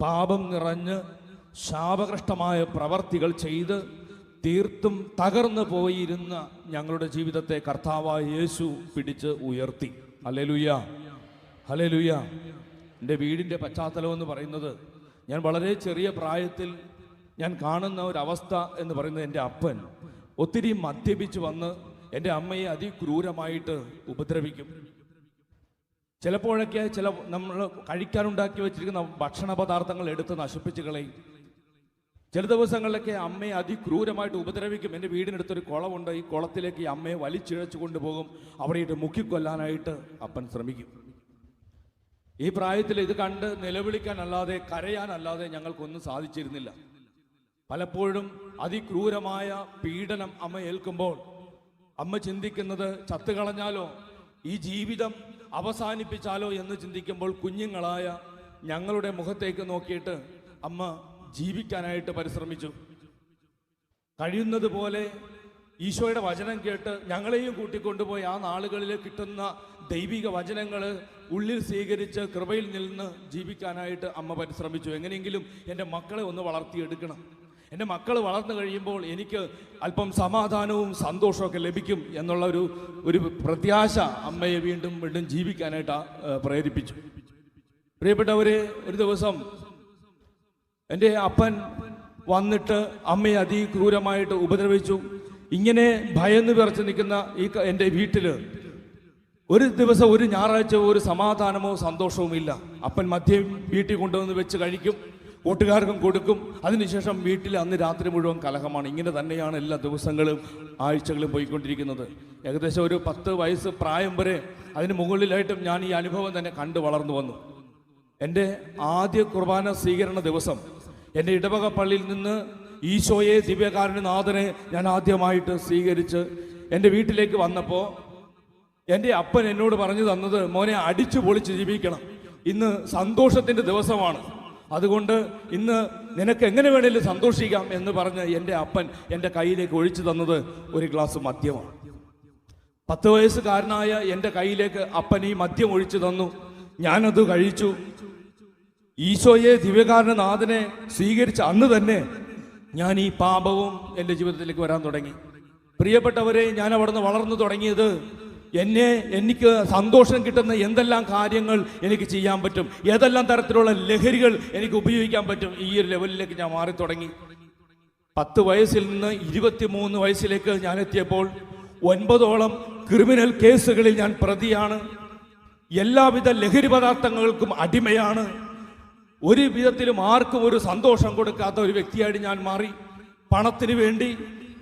പാപം നിറഞ്ഞ് ശാപഗ്രഷ്ടമായ പ്രവർത്തികൾ ചെയ്ത് തീർത്തും തകർന്നു പോയിരുന്ന ഞങ്ങളുടെ ജീവിതത്തെ കർത്താവായ യേശു പിടിച്ച് ഉയർത്തി. Hallelujah, hallelujah. എൻ്റെ വീടിൻ്റെ പശ്ചാത്തലം എന്ന് പറയുന്നത്, ഞാൻ വളരെ ചെറിയ പ്രായത്തിൽ ഞാൻ കാണുന്ന ഒരവസ്ഥ എന്ന് പറയുന്നത്, എൻ്റെ അപ്പൻ ഒത്തിരി മദ്യപിച്ച് വന്ന് എൻ്റെ അമ്മയെ അതിക്രൂരമായിട്ട് ഉപദ്രവിക്കും. ചിലപ്പോഴൊക്കെ നമ്മൾ കഴിക്കാനുണ്ടാക്കി വെച്ചിരിക്കുന്ന ഭക്ഷണ പദാർത്ഥങ്ങൾ എടുത്ത് നശിപ്പിച്ച് കളയും. ചില ദിവസങ്ങളിലൊക്കെ അമ്മയെ അതിക്രൂരമായിട്ട് ഉപദ്രവിക്കും. എൻ്റെ വീടിനടുത്തൊരു കുളമുണ്ട്. ഈ കുളത്തിലേക്ക് ഈ അമ്മയെ വലിച്ചിഴച്ചു കൊണ്ടുപോകും. അവിടെയിട്ട് മുക്കിക്കൊല്ലാനായിട്ട് അപ്പൻ ശ്രമിക്കും. ഈ പ്രായത്തിൽ ഇത് കണ്ട് നിലവിളിക്കാനല്ലാതെ കരയാനല്ലാതെ ഞങ്ങൾക്കൊന്നും സാധിച്ചിരുന്നില്ല. പലപ്പോഴും അതിക്രൂരമായ പീഡനം അമ്മ ഏൽക്കുമ്പോൾ അമ്മ ചിന്തിക്കുന്നത്, ചത്തുകളഞ്ഞാലോ, ഈ ജീവിതം അവസാനിപ്പിച്ചാലോ എന്ന് ചിന്തിക്കുമ്പോൾ കുഞ്ഞുങ്ങളായ ഞങ്ങളുടെ മുഖത്തേക്ക് നോക്കിയിട്ട് അമ്മ ജീവിക്കാനായിട്ട് പരിശ്രമിച്ചു. കഴിയുന്നത് പോലെ ഈശോയുടെ വചനം കേട്ട് ഞങ്ങളെയും കൂട്ടിക്കൊണ്ടുപോയി ആ നാളുകളിൽ കിട്ടുന്ന ദൈവിക വചനങ്ങൾ ഉള്ളിൽ സ്വീകരിച്ച് കൃപയിൽ നിന്ന് ജീവിക്കാനായിട്ട് അമ്മ പരിശ്രമിച്ചു. എങ്ങനെയെങ്കിലും എൻ്റെ മക്കളെ ഒന്ന് വളർത്തിയെടുക്കണം. എൻ്റെ മക്കൾ വളർന്നു കഴിയുമ്പോൾ എനിക്ക് അല്പം സമാധാനവും സന്തോഷമൊക്കെ ലഭിക്കും എന്നുള്ള ഒരു പ്രത്യാശ അമ്മയെ വീണ്ടും ജീവിക്കാനായിട്ട് പ്രേരിപ്പിച്ചു. പ്രിയപ്പെട്ടവരെ, ഒരു ദിവസം എൻ്റെ അപ്പൻ വന്നിട്ട് അമ്മയെ അതിക്രൂരമായിട്ട് ഉപദ്രവിച്ചു. ഇങ്ങനെ ഭയന്ന് വിറച്ച് നിൽക്കുന്ന എൻ്റെ വീട്ടിൽ ഒരു ദിവസം, ഒരു ഞായറാഴ്ച ഒരു സമാധാനമോ സന്തോഷവും ഇല്ല. അപ്പൻ മദ്യം വീട്ടിൽ കൊണ്ടുവന്ന് വെച്ച് കഴിക്കും, കൂട്ടുകാർക്കും കൊടുക്കും. അതിനുശേഷം വീട്ടിൽ അന്ന് രാത്രി മുഴുവൻ കലഹമാണ്. ഇങ്ങനെ തന്നെയാണ് എല്ലാ ദിവസങ്ങളും ആഴ്ചകളും പോയിക്കൊണ്ടിരിക്കുന്നത്. ഏകദേശം ഒരു 10 വയസ്സ് പ്രായം വരെ അതിന് മുകളിലായിട്ടും ഞാൻ ഈ അനുഭവം തന്നെ കണ്ടു വളർന്നു വന്നു. എൻ്റെ ആദ്യ കുർബാന സ്വീകരണ ദിവസം എൻ്റെ ഇടവക പള്ളിയിൽ നിന്ന് ഈശോയെ ദിവ്യകാരുണ്യനാഥനെ ഞാൻ ആദ്യമായിട്ട് സ്വീകരിച്ച് എൻ്റെ വീട്ടിലേക്ക് വന്നപ്പോൾ എൻ്റെ അപ്പൻ എന്നോട് പറഞ്ഞു തന്നത്, മോനെ അടിച്ചു പൊളിച്ച് ജീവിക്കണം, ഇന്ന് സന്തോഷത്തിൻ്റെ ദിവസമാണ്, അതുകൊണ്ട് ഇന്ന് നിനക്ക് എങ്ങനെ വേണേലും സന്തോഷിക്കാം എന്ന് പറഞ്ഞ് എൻ്റെ അപ്പൻ എൻ്റെ കയ്യിലേക്ക് ഒഴിച്ചു തന്നത് ഒരു ഗ്ലാസ് മദ്യമാണ്. 10 വയസ്സുകാരനായ എൻ്റെ കയ്യിലേക്ക് അപ്പൻ ഈ മദ്യം ഒഴിച്ചു തന്നു. ഞാനത് കഴിച്ചു. ഈശോയെ ദിവ്യകാരുണ്യനാഥനെ സ്വീകരിച്ച അന്ന് തന്നെ ഞാൻ ഈ പാപവും എൻ്റെ ജീവിതത്തിലേക്ക് വരാൻ തുടങ്ങി. പ്രിയപ്പെട്ടവരെ, ഞാൻ അവിടുന്ന് വളർന്നു തുടങ്ങിയത് എനിക്ക് സന്തോഷം കിട്ടുന്ന എന്തെല്ലാം കാര്യങ്ങൾ എനിക്ക് ചെയ്യാൻ പറ്റും, ഏതെല്ലാം തരത്തിലുള്ള ലഹരികൾ എനിക്ക് ഉപയോഗിക്കാൻ പറ്റും, ഈ ഒരു ലെവലിലേക്ക് ഞാൻ മാറി തുടങ്ങി. 10 വയസ്സിൽ നിന്ന് 23 വയസ്സിലേക്ക് ഞാൻ എത്തിയപ്പോൾ 9ഓളം ക്രിമിനൽ കേസുകളിൽ ഞാൻ പ്രതിയാണ്. എല്ലാവിധ ലഹരി പദാർത്ഥങ്ങൾക്കും അടിമയാണ്. ഒരു വിധത്തിലും ആർക്കും ഒരു സന്തോഷം കൊടുക്കാത്ത ഒരു വ്യക്തിയായിട്ട് ഞാൻ മാറി. പണത്തിന് വേണ്ടി,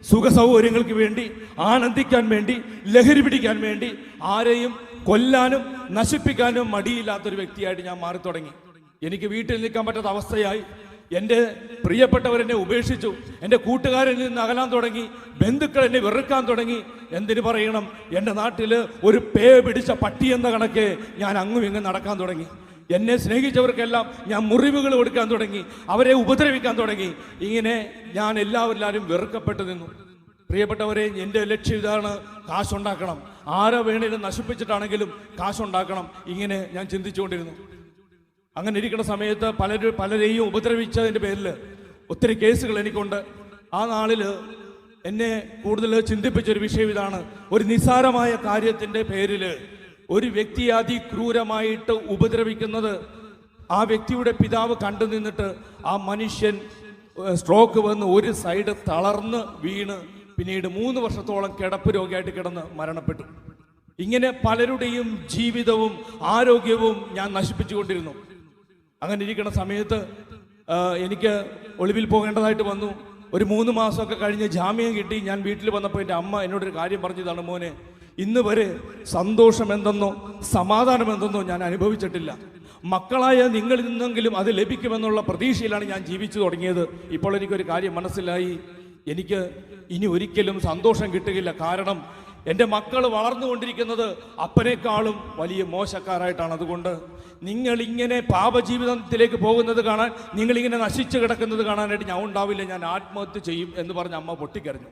സുഖസൗകര്യങ്ങൾക്ക് വേണ്ടി, ആനന്ദിക്കാൻ വേണ്ടി, ലഹരി പിടിക്കാൻ വേണ്ടി ആരെയും കൊല്ലാനും നശിപ്പിക്കാനും മടിയില്ലാത്തൊരു വ്യക്തിയായിട്ട് ഞാൻ മാറി തുടങ്ങി. എനിക്ക് വീട്ടിൽ നിൽക്കാൻ പറ്റാത്ത അവസ്ഥയായി. എൻ്റെ പ്രിയപ്പെട്ടവരെന്നെ ഉപേക്ഷിച്ചു. എൻ്റെ കൂട്ടുകാരിൽ നിന്ന് അകലാൻ തുടങ്ങി. ബന്ധുക്കൾ എന്നെ വെറുക്കാൻ തുടങ്ങി. എന്തിനു പറയണം, എൻ്റെ നാട്ടിൽ ഒരു പേ പിടിച്ച പട്ടി എന്ന കണക്കെ ഞാൻ അങ്ങും ഇങ്ങും നടക്കാൻ തുടങ്ങി. എന്നെ സ്നേഹിച്ചവർക്കെല്ലാം ഞാൻ മുറിവുകൾ കൊടുക്കാൻ തുടങ്ങി, അവരെ ഉപദ്രവിക്കാൻ തുടങ്ങി. ഇങ്ങനെ ഞാൻ എല്ലാവരും വെറുക്കപ്പെട്ടു നിന്നു. പ്രിയപ്പെട്ടവരെ, എൻ്റെ ലക്ഷ്യം ഇതാണ്, കാശുണ്ടാക്കണം, ആരെ വേണേലും നശിപ്പിച്ചിട്ടാണെങ്കിലും കാശുണ്ടാക്കണം. ഇങ്ങനെ ഞാൻ ചിന്തിച്ചുകൊണ്ടിരുന്നു. അങ്ങനെ ഇരിക്കുന്ന സമയത്ത് പലരെയും ഉപദ്രവിച്ചതിൻ്റെ പേരിൽ ഒത്തിരി കേസുകൾ എനിക്കുണ്ട്. ആ നാളിൽ എന്നെ കൂടുതൽ ചിന്തിപ്പിച്ചൊരു വിഷയം ഇതാണ്. ഒരു നിസ്സാരമായ കാര്യത്തിൻ്റെ പേരിൽ ഒരു വ്യക്തിയെ അതിക്രൂരമായിട്ട് ഉപദ്രവിക്കുന്നത്, ആ വ്യക്തിയുടെ പിതാവ് കണ്ടു നിന്നിട്ട് ആ മനുഷ്യൻ സ്ട്രോക്ക് വന്ന് ഒരു സൈഡ് തളർന്ന് വീണ് പിന്നീട് 3 വർഷത്തോളം കിടപ്പ് രോഗിയായിട്ട് കിടന്ന് മരണപ്പെട്ടു. ഇങ്ങനെ പലരുടെയും ജീവിതവും ആരോഗ്യവും ഞാൻ നശിപ്പിച്ചുകൊണ്ടിരുന്നു. അങ്ങനെ ഇരിക്കുന്ന സമയത്ത് എനിക്ക് ഒളിവിൽ പോകേണ്ടതായിട്ട് വന്നു. ഒരു 3 മാസമൊക്കെ കഴിഞ്ഞ് ജാമ്യം കിട്ടി. ഞാൻ വീട്ടിൽ വന്നപ്പോൾ എൻ്റെ അമ്മ എന്നോടൊരു കാര്യം പറഞ്ഞതാണ്, മോനെ, ഇന്ന് വരെ സന്തോഷം എന്തെന്നോ സമാധാനം എന്തെന്നോ ഞാൻ അനുഭവിച്ചിട്ടില്ല. മക്കളായ നിങ്ങളിൽ നിന്നെങ്കിലും അത് ലഭിക്കുമെന്നുള്ള പ്രതീക്ഷയിലാണ് ഞാൻ ജീവിച്ചു തുടങ്ങിയത്. ഇപ്പോൾ എനിക്കൊരു കാര്യം മനസ്സിലായി, എനിക്ക് ഇനി ഒരിക്കലും സന്തോഷം കിട്ടുകയില്ല. കാരണം എൻ്റെ മക്കൾ വളർന്നുകൊണ്ടിരിക്കുന്നത് അപ്പനേക്കാളും വലിയ മോശക്കാരായിട്ടാണ്. അതുകൊണ്ട് നിങ്ങളിങ്ങനെ പാപജീവിതത്തിലേക്ക് പോകുന്നത് കാണാൻ, നിങ്ങളിങ്ങനെ നശിച്ചു കിടക്കുന്നത് കാണാനായിട്ട് ഞാൻ ഉണ്ടാവില്ല, ഞാൻ ആത്മഹത്യ ചെയ്യും എന്ന് പറഞ്ഞ് അമ്മ പൊട്ടിക്കരഞ്ഞു.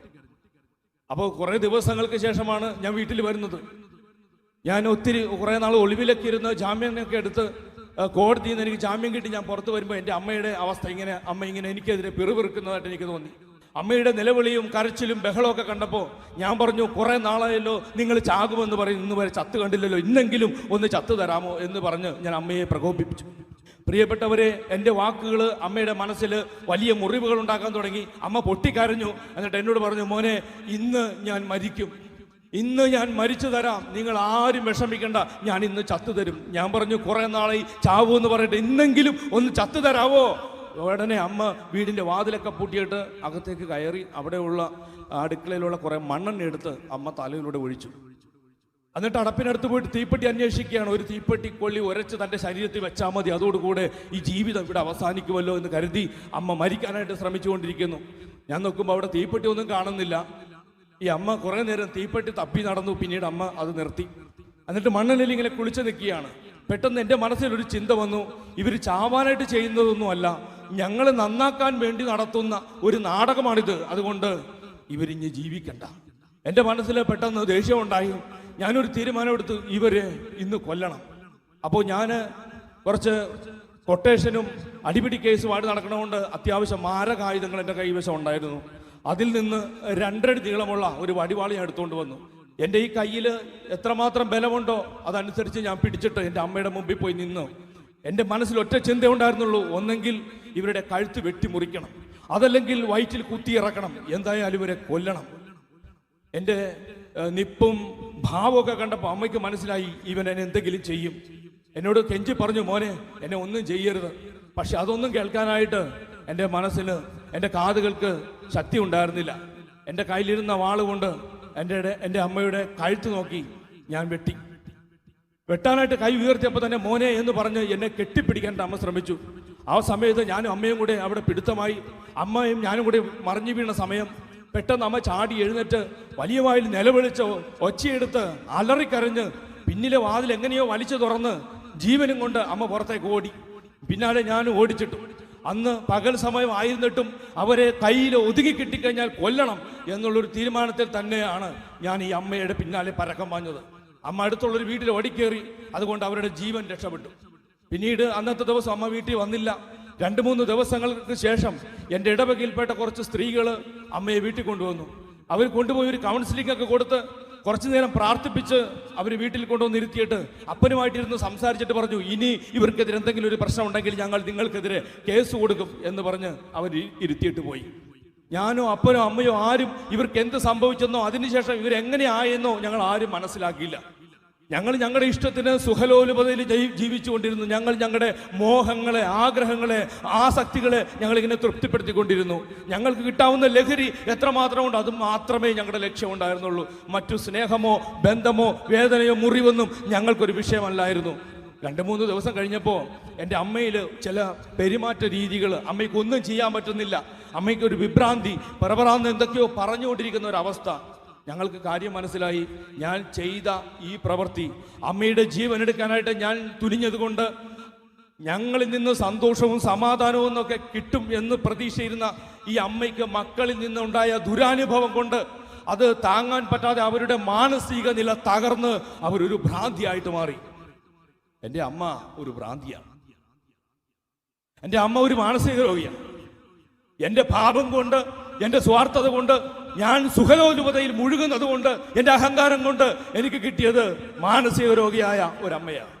അപ്പോൾ കുറേ ദിവസങ്ങൾക്ക് ശേഷമാണ് ഞാൻ വീട്ടിൽ വരുന്നത്. ഞാൻ കുറേ നാൾ ഒളിവിലൊക്കെ ഇരുന്ന് ജാമ്യമൊക്കെ എടുത്ത് കോടതിയിൽ നിന്ന് എനിക്ക് ജാമ്യം കിട്ടി ഞാൻ പുറത്ത് വരുമ്പോൾ എൻ്റെ അമ്മയുടെ അവസ്ഥ ഇങ്ങനെ, അമ്മ ഇങ്ങനെ എനിക്കെതിരെ പിറുപിറുക്കുന്നതായിട്ട് എനിക്ക് തോന്നി. അമ്മയുടെ നിലവിളിയും കരച്ചിലും ബഹളമൊക്കെ കണ്ടപ്പോൾ ഞാൻ പറഞ്ഞു, കുറേ നാളായല്ലോ നിങ്ങൾ ചാകുമെന്ന് പറയും, ഇന്ന് വരെ ചത്ത് കണ്ടില്ലല്ലോ, ഇന്നെങ്കിലും ഒന്ന് ചത്തു തരാമോ എന്ന് പറഞ്ഞ് ഞാൻ അമ്മയെ പ്രകോപിപ്പിച്ചു. പ്രിയപ്പെട്ടവരെ, എൻ്റെ വാക്കുകൾ അമ്മയുടെ മനസ്സിൽ വലിയ മുറിവുകൾ ഉണ്ടാക്കാൻ തുടങ്ങി. അമ്മ പൊട്ടിക്കരഞ്ഞു. എന്നിട്ട് എന്നോട് പറഞ്ഞു, മോനെ, ഇന്ന് ഞാൻ മരിക്കും, ഇന്ന് ഞാൻ മരിച്ചു തരാം, നിങ്ങൾ ആരും വിഷമിക്കണ്ട, ഞാൻ ഇന്ന് ചത്തു തരും. ഞാൻ പറഞ്ഞു, കുറേ നാളായി ചാവൂ എന്ന് പറയട്ടെ, ഇന്നെങ്കിലും ഒന്ന് ചത്തു തരാവോ? ഉടനെ അമ്മ വീടിൻ്റെ വാതിലൊക്കെ പൂട്ടിയിട്ട് അകത്തേക്ക് കയറി അവിടെയുള്ള അടുക്കളയിലുള്ള കുറേ മണ്ണെണ്ണ എടുത്ത് അമ്മ തലയിലൂടെ ഒഴിച്ചു. എന്നിട്ട് അടപ്പിനടുത്ത് പോയിട്ട് തീപ്പെട്ടി അന്വേഷിക്കുകയാണ്. ഒരു തീപ്പെട്ടി കൊള്ളി ഉരച്ച് തൻ്റെ ശരീരത്തിൽ വെച്ചാൽ മതി, അതോടുകൂടെ ഈ ജീവിതം ഇവിടെ അവസാനിക്കുമല്ലോ എന്ന് കരുതി അമ്മ മരിക്കാനായിട്ട് ശ്രമിച്ചുകൊണ്ടിരിക്കുന്നു. ഞാൻ നോക്കുമ്പോൾ അവിടെ തീപ്പെട്ടി ഒന്നും കാണുന്നില്ല. ഈ അമ്മ കുറേ നേരം തീപ്പെട്ടി തപ്പി നടന്നു. പിന്നീട് അമ്മ അത് നിർത്തി. എന്നിട്ട് മണ്ണെണ്ണയിൽ ഇങ്ങനെ കുളിച്ച് നിൽക്കുകയാണ്. പെട്ടെന്ന് എൻ്റെ മനസ്സിലൊരു ചിന്ത വന്നു, ഇവർ ചാവാനായിട്ട് ചെയ്യുന്നതൊന്നുമല്ല, ഞങ്ങളെ നന്നാക്കാൻ വേണ്ടി നടത്തുന്ന ഒരു നാടകമാണിത്, അതുകൊണ്ട് ഇവരിഞ്ഞ് ജീവിക്കണ്ട. എൻ്റെ മനസ്സിൽ പെട്ടെന്ന് ദേഷ്യമുണ്ടായി. ഞാനൊരു തീരുമാനമെടുത്തു, ഇവരെ ഇന്ന് കൊല്ലണം. അപ്പോൾ ഞാൻ കുറച്ച് കൊട്ടേഷനും അടിപിടി കേസുമായിട്ട് നടക്കണമുണ്ട്. അത്യാവശ്യം മാരകായുധങ്ങൾ എൻ്റെ കൈവശം ഉണ്ടായിരുന്നു. അതിൽ നിന്ന് 2 അടി നീളമുള്ള ഒരു വടിവാളി ഞാൻ എടുത്തുകൊണ്ട് വന്നു. എൻ്റെ ഈ കയ്യിൽ എത്രമാത്രം ബലമുണ്ടോ അതനുസരിച്ച് ഞാൻ പിടിച്ചിട്ട് എൻ്റെ അമ്മയുടെ മുമ്പിൽ പോയി നിന്നു. എൻ്റെ മനസ്സിൽ ഒറ്റ ചിന്ത ഉണ്ടായിരുന്നുള്ളൂ, ഒന്നെങ്കിൽ ഇവരുടെ കഴുത്ത് വെട്ടിമുറിക്കണം, അതല്ലെങ്കിൽ വയറ്റിൽ കുത്തിയിറക്കണം, എന്തായാലും ഇവരെ കൊല്ലണം. എൻ്റെ നിപ്പും ഭാവമൊക്കെ കണ്ടപ്പോൾ അമ്മയ്ക്ക് മനസ്സിലായി, ഇവൻ എന്നെ എന്തെങ്കിലും ചെയ്യും. എന്നോട് കെഞ്ചി പറഞ്ഞു, മോനെ, എന്നെ ഒന്നും ചെയ്യരുത്. പക്ഷെ അതൊന്നും കേൾക്കാനായിട്ട് എൻ്റെ മനസ്സിന്, എൻ്റെ കാതുകൾക്ക് ശക്തി ഉണ്ടായിരുന്നില്ല. എൻ്റെ കയ്യിലിരുന്ന വാളുകൊണ്ട് എൻ്റെ അമ്മയുടെ കഴുത്ത് നോക്കി ഞാൻ വെട്ടാനായിട്ട് കൈ ഉയർത്തിയപ്പോൾ തന്നെ മോനെ എന്ന് പറഞ്ഞ് എന്നെ കെട്ടിപ്പിടിക്കാൻ അമ്മ ശ്രമിച്ചു. ആ സമയത്ത് ഞാനും അമ്മയും കൂടെ അവിടെ പിടുത്തമായി. അമ്മയും ഞാനും കൂടി മറിഞ്ഞു വീണ സമയം പെട്ടെന്ന് അമ്മ ചാടി എഴുന്നേറ്റ് വലിയ വായിൽ നിലവിളിച്ച് ഒച്ചയെടുത്ത് അലറിക്കരഞ്ഞ് പിന്നിലെ വാതിൽ എങ്ങനെയോ വലിച്ചു തുറന്ന് ജീവനും കൊണ്ട് അമ്മ പുറത്തേക്ക് ഓടി. പിന്നാലെ ഞാനും ഓടിച്ചിട്ടു. അന്ന് പകൽ സമയം ആയിരുന്നിട്ടും അവരെ കയ്യിൽ ഒതുങ്ങി കിട്ടിക്കഴിഞ്ഞാൽ കൊല്ലണം എന്നുള്ളൊരു തീരുമാനത്തിൽ തന്നെയാണ് ഞാൻ ഈ അമ്മയുടെ പിന്നാലെ പരക്കം പാഞ്ഞത്. അമ്മ അടുത്തുള്ളൊരു വീട്ടിൽ ഓടിക്കേറി, അതുകൊണ്ട് അവരുടെ ജീവൻ രക്ഷപ്പെട്ടു. പിന്നീട് അന്നത്തെ ദിവസം അമ്മ വീട്ടിൽ വന്നില്ല. 2-3 ദിവസങ്ങൾക്ക് ശേഷം എൻ്റെ ഇടവകയിൽപ്പെട്ട കുറച്ച് സ്ത്രീകൾ അമ്മയെ വീട്ടിൽ കൊണ്ടുവന്നു. അവർ കൊണ്ടുപോയി ഒരു കൗൺസിലിംഗ് ഒക്കെ കൊടുത്ത് കുറച്ചു നേരം പ്രാർത്ഥിപ്പിച്ച് അവർ വീട്ടിൽ കൊണ്ടുവന്നിരുത്തിയിട്ട് അപ്പനുമായിട്ടിരുന്ന് സംസാരിച്ചിട്ട് പറഞ്ഞു, ഇനി ഇവർക്കെതിരെ എന്തെങ്കിലും ഒരു പ്രശ്നം ഉണ്ടെങ്കിൽ ഞങ്ങൾ നിങ്ങൾക്കെതിരെ കേസ് കൊടുക്കും എന്ന് പറഞ്ഞ് അവർ ഇരുത്തിയിട്ട് പോയി. ഞാനോ അപ്പനോ അമ്മയോ ആരും ഇവർക്ക് എന്ത് സംഭവിച്ചെന്നോ അതിനുശേഷം ഇവരെങ്ങനെയായെന്നോ ഞങ്ങൾ ആരും മനസ്സിലാക്കിയില്ല. ഞങ്ങൾ ഞങ്ങളുടെ ഇഷ്ടത്തിന് സുഖലോലുപതയിൽ ജീവിച്ചുകൊണ്ടിരുന്നു. ഞങ്ങൾ ഞങ്ങളുടെ മോഹങ്ങളെ, ആഗ്രഹങ്ങളെ, ആസക്തികളെ ഞങ്ങളിങ്ങനെ തൃപ്തിപ്പെടുത്തിക്കൊണ്ടിരുന്നു. ഞങ്ങൾക്ക് കിട്ടാവുന്ന ലഹരി എത്രമാത്രമുണ്ട് അത് മാത്രമേ ഞങ്ങളുടെ ലക്ഷ്യമുണ്ടായിരുന്നുള്ളൂ. മറ്റു സ്നേഹമോ ബന്ധമോ വേദനയോ മുറിവൊന്നും ഞങ്ങൾക്കൊരു വിഷയമല്ലായിരുന്നു. 2-3 ദിവസം കഴിഞ്ഞപ്പോൾ എൻ്റെ അമ്മയിൽ ചില പെരുമാറ്റ രീതികൾ, അമ്മയ്ക്കൊന്നും ചെയ്യാൻ പറ്റുന്നില്ല, അമ്മയ്ക്കൊരു വിഭ്രാന്തി, പറപറാന്ന് എന്തൊക്കെയോ പറഞ്ഞുകൊണ്ടിരിക്കുന്ന ഒരവസ്ഥ. ഞങ്ങൾക്ക് കാര്യം മനസ്സിലായി. ഞാൻ ചെയ്ത ഈ പ്രവൃത്തി അമ്മയുടെ ജീവൻ എടുക്കാനായിട്ട് ഞാൻ തുനിഞ്ഞതുകൊണ്ട് ഞങ്ങളിൽ നിന്ന് സന്തോഷവും സമാധാനവും എന്നൊക്കെ കിട്ടും എന്ന് പ്രതീക്ഷയിരുന്ന ഈ അമ്മയ്ക്ക് മക്കളിൽ നിന്നുണ്ടായ ദുരാനുഭവം കൊണ്ട് അത് താങ്ങാൻ പറ്റാതെ അവരുടെ മാനസിക നില തകർന്ന് അവരൊരു ഭ്രാന്തിയായിട്ട് മാറി. എൻ്റെ അമ്മ ഒരു ഭ്രാന്തിയാണ്. എൻ്റെ അമ്മ ഒരു മാനസിക രോഗിയാണ്. എൻ്റെ പാപം കൊണ്ട്, എൻ്റെ സ്വാർത്ഥത കൊണ്ട്, ഞാൻ സുഖലോലുപതയിൽ മുഴുകുന്നത് കൊണ്ട്, എൻ്റെ അഹങ്കാരം കൊണ്ട് എനിക്ക് കിട്ടിയത് മാനസിക രോഗിയായ ഒരമ്മയാണ്.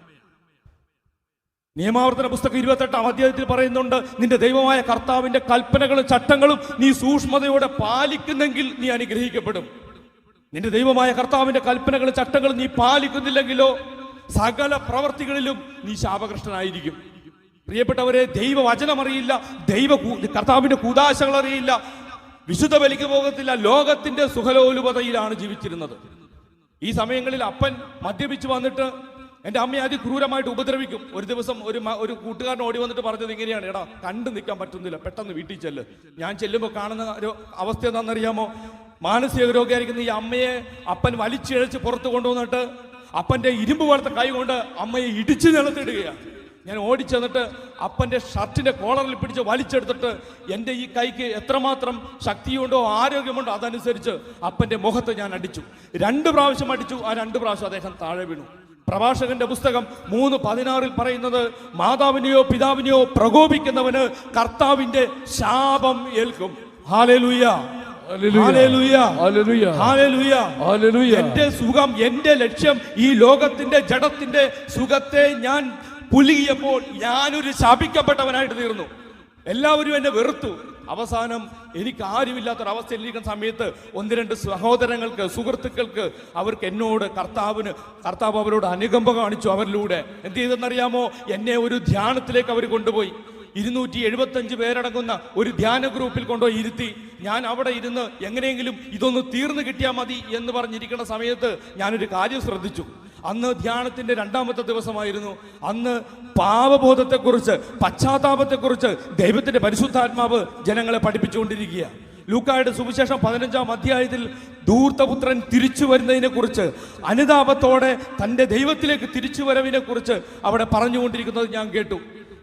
നിയമാവർത്തന പുസ്തകം 28-ാം അധ്യായത്തിൽ പറയുന്നുണ്ട്, നിന്റെ ദൈവമായ കർത്താവിന്റെ കൽപ്പനകളും ചട്ടങ്ങളും നീ സൂക്ഷ്മതയോടെ പാലിക്കുന്നെങ്കിൽ നീ അനുഗ്രഹിക്കപ്പെടും. നിന്റെ ദൈവമായ കർത്താവിന്റെ കൽപ്പനകളും ചട്ടങ്ങളും നീ പാലിക്കുന്നില്ലെങ്കിലോ സകല പ്രവർത്തികളിലും നീ ശാപഗ്രസ്തനായിരിക്കും. പ്രിയപ്പെട്ടവരെ, ദൈവവചനം അറിയില്ല, കർത്താവിന്റെ കൂദാശകൾ അറിയില്ല, വിശുദ്ധ ബലിക്ക് പോകത്തില്ല, ലോകത്തിന്റെ സുഖലോലുപതയിലാണ് ജീവിച്ചിരുന്നത്. ഈ സമയങ്ങളിൽ അപ്പൻ മദ്യപിച്ച് വന്നിട്ട് എൻ്റെ അമ്മയെ അതിക്രൂരമായിട്ട് ഉപദ്രവിക്കും. ഒരു ദിവസം ഒരു കൂട്ടുകാരൻ ഓടി വന്നിട്ട് പറഞ്ഞത് ഇങ്ങനെയാണ്, എടാ കണ്ടു നിൽക്കാൻ പറ്റുന്നില്ല, പെട്ടെന്ന് വീട്ടിൽ ചെല്ല്. ഞാൻ ചെല്ലുമ്പോൾ കാണുന്ന ഒരു അവസ്ഥ എന്താണെന്നറിയാമോ? മാനസിക രോഗിയായിരിക്കുന്ന ഈ അമ്മയെ അപ്പൻ വലിച്ചിഴച്ച് പുറത്ത് കൊണ്ടുവന്നിട്ട് അപ്പൻ്റെ ഇരുമ്പ് പോലത്തെ കൈ കൊണ്ട് അമ്മയെ ഇടിച്ച് നിലത്തിടുകയാണ്. ഞാൻ ഓടിച്ചെന്നിട്ട് അപ്പൻ്റെ ഷർട്ടിന്റെ കോളറിൽ പിടിച്ച് വലിച്ചെടുത്തിട്ട് എൻ്റെ ഈ കൈക്ക് എത്രമാത്രം ശക്തിയുണ്ടോ ആരോഗ്യമുണ്ടോ അതനുസരിച്ച് അപ്പൻ്റെ മുഖത്ത് ഞാൻ അടിച്ചു. 2 പ്രാവശ്യം അടിച്ചു. ആ 2 പ്രാവശ്യം അദ്ദേഹം താഴെ വീണു. പ്രഭാഷകന്റെ പുസ്തകം 3:16 പറയുന്നത്, മാതാവിനെയോ പിതാവിനെയോ പ്രകോപിക്കുന്നവന് കർത്താവിന്റെ ശാപം ഏൽക്കും. Hallelujah, hallelujah, hallelujah, hallelujah. എന്റെ സുഖം, എന്റെ ലക്ഷ്യം, ഈ ലോകത്തിന്റെ ജഡത്തിന്റെ സുഖത്തെ ഞാൻ പുലുകിയപ്പോൾ ഞാനൊരു ശാപിക്കപ്പെട്ടവനായിട്ട് തീർന്നു. എല്ലാവരും എന്നെ വെറുത്തു. അവസാനം എനിക്ക് ആരുമില്ലാത്തൊരവസ്ഥയിലിരിക്കുന്ന സമയത്ത് 1-2 സഹോദരങ്ങൾക്ക്, സുഹൃത്തുക്കൾക്ക്, അവർക്ക് എന്നോട് കർത്താവ് അവരോട് അനുകമ്പ കാണിച്ചു. അവരിലൂടെ എന്ത് ചെയ്തെന്നറിയാമോ? എന്നെ ഒരു ധ്യാനത്തിലേക്ക് അവർ കൊണ്ടുപോയി. 275 പേരടങ്ങുന്ന ഒരു ധ്യാന ഗ്രൂപ്പിൽ കൊണ്ടുപോയി ഇരുത്തി. ഞാൻ അവിടെ ഇരുന്ന് എങ്ങനെയെങ്കിലും ഇതൊന്ന് തീർന്നു കിട്ടിയാൽ മതി എന്ന് പറഞ്ഞിരിക്കുന്ന സമയത്ത് ഞാനൊരു കാര്യം ശ്രദ്ധിച്ചു. അന്ന് ധ്യാനത്തിന്റെ 2ാമത്തെ ദിവസമായിരുന്നു. അന്ന് പാപബോധത്തെക്കുറിച്ച്, പശ്ചാത്താപത്തെക്കുറിച്ച് ദൈവത്തിന്റെ പരിശുദ്ധാത്മാവ് ജനങ്ങളെ പഠിപ്പിച്ചുകൊണ്ടിരിക്കുക. ലൂക്കായുടെ സുവിശേഷം 15-ാം അധ്യായത്തിൽ ധൂർത്തപുത്രൻ തിരിച്ചു വരുന്നതിനെ കുറിച്ച്, അനുതാപത്തോടെ തൻ്റെ ദൈവത്തിലേക്ക് തിരിച്ചു വരവിനെ കുറിച്ച് അവിടെ പറഞ്ഞുകൊണ്ടിരിക്കുന്നത് ഞാൻ കേട്ടു.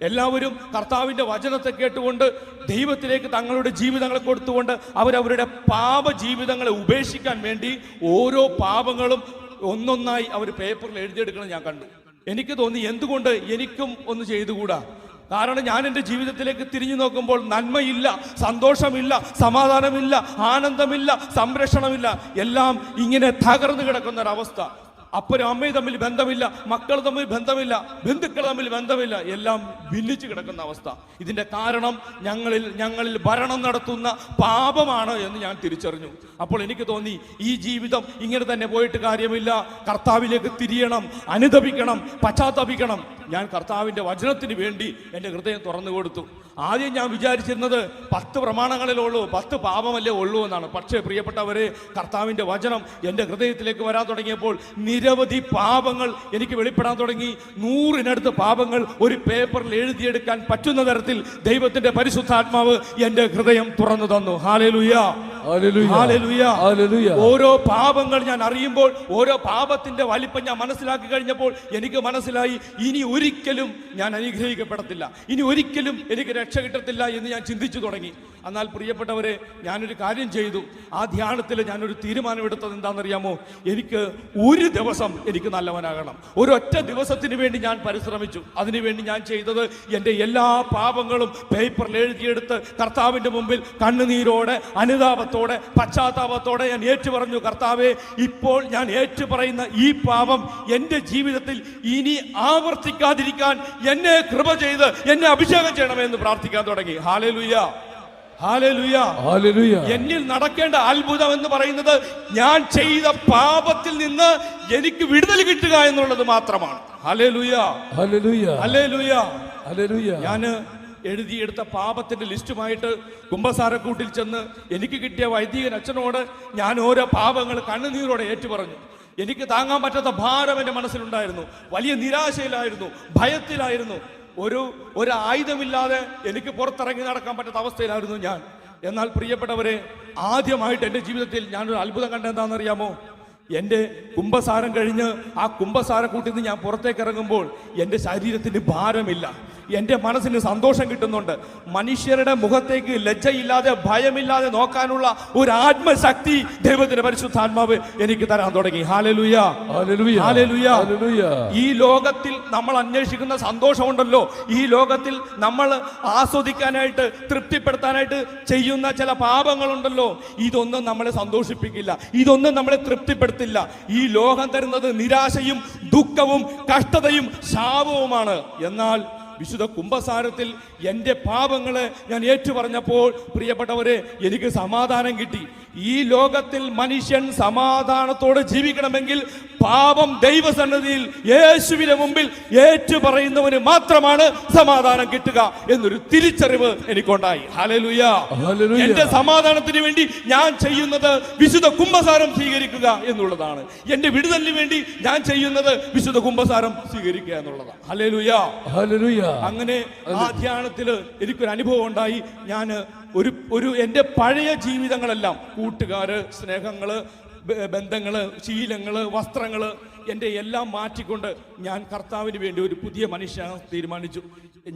എല്ലാവരും കർത്താവിന്റെ വചനത്തെ കേട്ടുകൊണ്ട് ദൈവത്തിലേക്ക് തങ്ങളുടെ ജീവിതങ്ങളെ കൊടുത്തുകൊണ്ട് അവരവരുടെ പാപ ജീവിതങ്ങളെ ഉപേക്ഷിക്കാൻ വേണ്ടി ഓരോ പാപങ്ങളും ഒന്നൊന്നായി അവർ പേപ്പറിൽ എഴുതിയെടുക്കണം ഞാൻ കണ്ടു. എനിക്ക് തോന്നി, എന്തുകൊണ്ട് എനിക്കും ഒന്ന് ചെയ്തുകൂടാ? കാരണം ഞാൻ എൻ്റെ ജീവിതത്തിലേക്ക് തിരിഞ്ഞു നോക്കുമ്പോൾ നന്മയില്ല, സന്തോഷമില്ല, സമാധാനമില്ല, ആനന്ദമില്ല, സംരക്ഷണമില്ല. എല്ലാം ഇങ്ങനെ തകർന്നു കിടക്കുന്ന ഒരവസ്ഥ. അപ്പനും അമ്മയും തമ്മിൽ ബന്ധമില്ല, മക്കൾ തമ്മിൽ ബന്ധമില്ല, ബന്ധുക്കൾ തമ്മിൽ ബന്ധമില്ല, എല്ലാം ഭിന്നിച്ചു കിടക്കുന്ന അവസ്ഥ. ഇതിന്റെ കാരണം ഞങ്ങളിൽ ഭരണം നടത്തുന്ന പാപമാണ് എന്ന് ഞാൻ തിരിച്ചറിഞ്ഞു. അപ്പോൾ എനിക്ക് തോന്നി, ഈ ജീവിതം ഇങ്ങനെ തന്നെ പോയിട്ട് കാര്യമില്ല. കർത്താവിലേക്ക് തിരിയണം, അനുതപിക്കണം, പശ്ചാത്തപിക്കണം. ഞാൻ കർത്താവിന്റെ വചനത്തിന് വേണ്ടി എൻ്റെ ഹൃദയം തുറന്നു കൊടുത്തു. ആദ്യം ഞാൻ വിചാരിച്ചിരുന്നത് 10 പ്രമാണങ്ങളിലേ ഉള്ളൂ, 10 പാപമല്ലേ ഉള്ളൂ എന്നാണ്. പക്ഷേ പ്രിയപ്പെട്ടവരെ, കർത്താവിന്റെ വചനം എൻ്റെ ഹൃദയത്തിലേക്ക് വരാൻ തുടങ്ങിയപ്പോൾ നിരവധി പാപങ്ങൾ എനിക്ക് വെളിപ്പെടാൻ തുടങ്ങി. 100-നടുത്ത് പാപങ്ങൾ ഒരു പേപ്പറിൽ എഴുതിയെടുക്കാൻ പറ്റുന്ന തരത്തിൽ ദൈവത്തിന്റെ പരിശുദ്ധാത്മാവ് എൻ്റെ ഹൃദയം തുറന്നു തന്നു. Hallelujah, hallelujah, hallelujah. ഓരോ പാപങ്ങൾ ഞാൻ അറിയുമ്പോൾ, ഓരോ പാപത്തിന്റെ വലിപ്പം ഞാൻ മനസ്സിലാക്കി കഴിഞ്ഞപ്പോൾ എനിക്ക് മനസ്സിലായി, ഇനി ഒരിക്കലും ഞാൻ അനുഗ്രഹിക്കപ്പെടത്തില്ല, ഇനി ഒരിക്കലും എനിക്ക് രക്ഷ കിട്ടത്തില്ല എന്ന് ഞാൻ ചിന്തിച്ചു തുടങ്ങി. എന്നാൽ പ്രിയപ്പെട്ടവരെ, ഞാനൊരു കാര്യം ചെയ്തു. ആ ധ്യാനത്തിൽ ഞാനൊരു തീരുമാനമെടുത്തത് എന്താണെന്നറിയാമോ? എനിക്ക് ഒരു ദിവസം എനിക്ക് നല്ലവനാകണം. ഒരൊറ്റ ദിവസത്തിന് വേണ്ടി ഞാൻ പരിശ്രമിച്ചു. അതിനുവേണ്ടി ഞാൻ ചെയ്തത്, എൻ്റെ എല്ലാ പാപങ്ങളും പേപ്പറിൽ എഴുതിയെടുത്ത് കർത്താവിൻ്റെ മുമ്പിൽ കണ്ണുനീരോടെ, അനുതാപത്തോടെ, പശ്ചാത്താപത്തോടെ ഞാൻ ഏറ്റുപറഞ്ഞു, കർത്താവേ, ഇപ്പോൾ ഞാൻ ഏറ്റുപറയുന്ന ഈ പാപം എൻ്റെ ജീവിതത്തിൽ ഇനി ആവർത്തിക്കാതിരിക്കാൻ എന്നെ കൃപ ചെയ്ത് എന്നെ അഭിഷേകം ചെയ്യണമെന്ന് പ്രാർത്ഥിക്കാൻ തുടങ്ങി. Hallelujah, hallelujah, hallelujah. എന്നിൽ നടക്കേണ്ട അത്ഭുതം എന്ന് പറയുന്നത് ഞാൻ ചെയ്ത പാപത്തിൽ നിന്ന് എനിക്ക് വിടുതൽ കിട്ടുക എന്നുള്ളത് മാത്രമാണ്. Hallelujah, hallelujah, hallelujah, hallelujah. ഞാൻ എഴുതിയെടുത്ത പാപത്തിന്റെ ലിസ്റ്റുമായിട്ട് കുമ്പസാരക്കൂട്ടിൽ ചെന്ന് എനിക്ക് കിട്ടിയ വൈദികൻ അച്ഛനോട് ഞാൻ ഓരോ പാപങ്ങൾ കണ്ണുനീരോടെ ഏറ്റുപറഞ്ഞു. എനിക്ക് താങ്ങാൻ പറ്റാത്ത ഭാരം എൻ്റെ മനസ്സിലുണ്ടായിരുന്നു. വലിയ നിരാശയിലായിരുന്നു, ഭയത്തിലായിരുന്നു. ഒരു ആയുധമില്ലാതെ എനിക്ക് പുറത്തിറങ്ങി നടക്കാൻ പറ്റാത്ത അവസ്ഥയിലായിരുന്നു ഞാൻ. എന്നാൽ പ്രിയപ്പെട്ടവരെ, ആദ്യമായിട്ട് എൻ്റെ ജീവിതത്തിൽ ഞാനൊരു അത്ഭുതം കണ്ടെന്താണെന്നറിയാമോ? എൻ്റെ കുമ്പസാരം കഴിഞ്ഞ് ആ കുമ്പസാരക്കൂട്ടിൽ നിന്ന് ഞാൻ പുറത്തേക്ക് ഇറങ്ങുമ്പോൾ എൻ്റെ ശരീരത്തിന് ഭാരമില്ല, എൻ്റെ മനസ്സിന് സന്തോഷം കിട്ടുന്നുണ്ട്. മനുഷ്യരുടെ മുഖത്തേക്ക് ലജ്ജയില്ലാതെ, ഭയമില്ലാതെ നോക്കാനുള്ള ഒരു ആത്മശക്തി ദൈവത്തിന്റെ പരിശുദ്ധാത്മാവ് എനിക്ക് തരാൻ തുടങ്ങി. Hallelujah, hallelujah, hallelujah, hallelujah. ഈ ലോകത്തിൽ നമ്മൾ അന്വേഷിക്കുന്ന സന്തോഷമുണ്ടല്ലോ, ഈ ലോകത്തിൽ നമ്മൾ ആസ്വദിക്കാനായിട്ട്, തൃപ്തിപ്പെടുത്താനായിട്ട് ചെയ്യുന്ന ചില പാപങ്ങളുണ്ടല്ലോ, ഇതൊന്നും നമ്മളെ സന്തോഷിപ്പിക്കില്ല, ഇതൊന്നും നമ്മളെ തൃപ്തിപ്പെടുത്തില്ല. ഈ ലോകം തരുന്നത് നിരാശയും ദുഃഖവും കഷ്ടതയും ശാപവുമാണ്. എന്നാൽ വിശുദ്ധ കുമ്പസാരത്തിൽ എൻ്റെ പാപങ്ങളെ ഞാൻ ഏറ്റുപറഞ്ഞപ്പോൾ പ്രിയപ്പെട്ടവരെ, എനിക്ക് സമാധാനം കിട്ടി. ഈ ലോകത്തിൽ മനുഷ്യൻ സമാധാനത്തോടെ ജീവിക്കണമെങ്കിൽ പാപം ദൈവസന്നിധിയിൽ യേശുവിന്റെ മുമ്പിൽ ഏറ്റുപറയുന്നവന് മാത്രമാണ് സമാധാനം കിട്ടുക എന്നൊരു തിരിച്ചറിവ് എനിക്കുണ്ടായി. Hallelujah, hallelujah. എന്റെ സമാധാനത്തിന് വേണ്ടി ഞാൻ ചെയ്യുന്നത് വിശുദ്ധ കുമ്പസാരം സ്വീകരിക്കുക എന്നുള്ളതാണ്. എന്റെ വിടുതലിന് വേണ്ടി ഞാൻ ചെയ്യുന്നത് വിശുദ്ധ കുമ്പസാരം സ്വീകരിക്കുക എന്നുള്ളതാണ്. Hallelujah, hallelujah. അങ്ങനെ ആ ധ്യാനത്തിൽ എനിക്കൊരു അനുഭവം ഉണ്ടായി. ഞാൻ ഒരു എൻ്റെ പഴയ ജീവിതങ്ങളെല്ലാം, കൂട്ടുകാര്, സ്നേഹങ്ങള്, ബന്ധങ്ങള്, ശീലങ്ങള്, വസ്ത്രങ്ങള്, എൻ്റെ എല്ലാം മാറ്റിക്കൊണ്ട് ഞാൻ കർത്താവിന് വേണ്ടി ഒരു പുതിയ മനുഷ്യനാകാൻ തീരുമാനിച്ചു.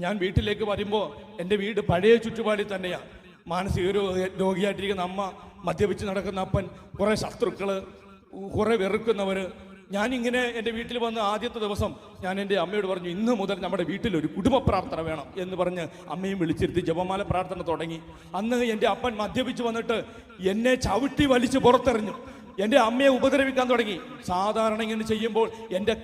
ഞാൻ വീട്ടിലേക്ക് വരുമ്പോൾ എൻ്റെ വീട് പഴയ ചുറ്റുപാടിൽ തന്നെയാണ്. മാനസിക രോഗിയായിട്ടിരിക്കുന്ന അമ്മ, മദ്യപിച്ച് നടക്കുന്ന അപ്പൻ, കുറേ ശത്രുക്കള്, കുറേ വെറുക്കുന്നവര്, ഞാനിങ്ങനെ എൻ്റെ വീട്ടിൽ വന്ന് ആദ്യത്തെ ദിവസം ഞാൻ എൻ്റെ അമ്മയോട് പറഞ്ഞു, ഇന്ന് മുതൽ നമ്മുടെ വീട്ടിൽ ഒരു കുടുംബ പ്രാർത്ഥന വേണം എന്ന് പറഞ്ഞ് അമ്മയും വിളിച്ചിരുത്തി ജപമാല പ്രാർത്ഥന തുടങ്ങി. അന്ന് എൻ്റെ അപ്പൻ മദ്യപിച്ച് വന്നിട്ട് എന്നെ ചവിട്ടി വലിച്ച് പുറത്തെറിഞ്ഞു. എൻ്റെ അമ്മയെ ഉപദ്രവിക്കാൻ തുടങ്ങി. സാധാരണ ഇങ്ങനെ ചെയ്യുമ്പോൾ എൻ്റെ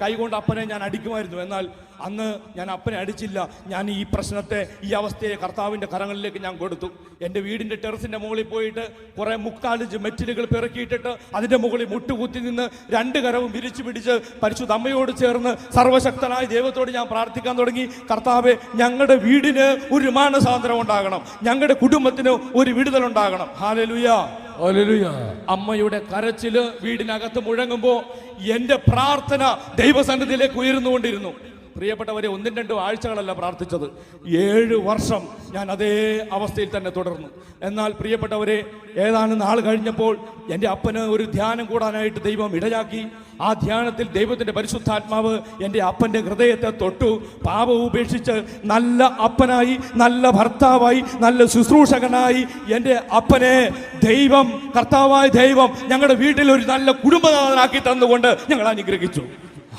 കൈ കൊണ്ട് അപ്പനെ ഞാൻ അടിക്കുമായിരുന്നു. എന്നാൽ അന്ന് ഞാൻ അപ്പനെ അടിച്ചില്ല. ഞാൻ ഈ പ്രശ്നത്തെ, ഈ അവസ്ഥയെ കർത്താവിൻ്റെ കരങ്ങളിലേക്ക് ഞാൻ കൊടുത്തു. എൻ്റെ വീടിൻ്റെ ടെറസിൻ്റെ മുകളിൽ പോയിട്ട് കുറേ മുക്കാലിഞ്ച് മെറ്റിലുകൾ പെറുക്കിയിട്ടിട്ട് അതിൻ്റെ മുകളിൽ മുട്ടുകുത്തി നിന്ന് 2 കരവും വിരിച്ചു പിടിച്ച് പരിശുദ്ധ അമ്മയോട് ചേർന്ന് സർവശക്തനായ ദൈവത്തോട് ഞാൻ പ്രാർത്ഥിക്കാൻ തുടങ്ങി. കർത്താവേ, ഞങ്ങളുടെ വീടിന് ഒരു മാനസാന്തരം ഉണ്ടാകണം, ഞങ്ങളുടെ കുടുംബത്തിന് ഒരു വിടുതലുണ്ടാകണം. ഹല്ലേലൂയ. അമ്മയുടെ കരച്ചില് വീടിനകത്ത് മുഴങ്ങുമ്പോ എൻ്റെ പ്രാർത്ഥന ദൈവസന്നിധിയിലേക്ക് ഉയർന്നുകൊണ്ടിരുന്നു. പ്രിയപ്പെട്ടവരെ, 1-2 ആഴ്ചകളല്ല പ്രാർത്ഥിച്ചത്, 7 വർഷം ഞാൻ അതേ അവസ്ഥയിൽ തന്നെ തുടർന്നു. എന്നാൽ പ്രിയപ്പെട്ടവരെ, ഏതാനും നാൾ കഴിഞ്ഞപ്പോൾ എൻ്റെ അപ്പന് ഒരു ധ്യാനം കൂടാനായിട്ട് ദൈവം ഇടയാക്കി. ആ ധ്യാനത്തിൽ ദൈവത്തിൻ്റെ പരിശുദ്ധാത്മാവ് എൻ്റെ അപ്പൻ്റെ ഹൃദയത്തെ തൊട്ടു. പാപം ഉപേക്ഷിച്ച് നല്ല അപ്പനായി, നല്ല ഭർത്താവായി, നല്ല ശുശ്രൂഷകനായി എൻ്റെ അപ്പനെ ദൈവം, കർത്താവായ ദൈവം ഞങ്ങളുടെ വീട്ടിൽ ഒരു നല്ല കുടുംബനാഥനാക്കി തന്നുകൊണ്ട് ഞങ്ങൾ അനുഗ്രഹിച്ചു.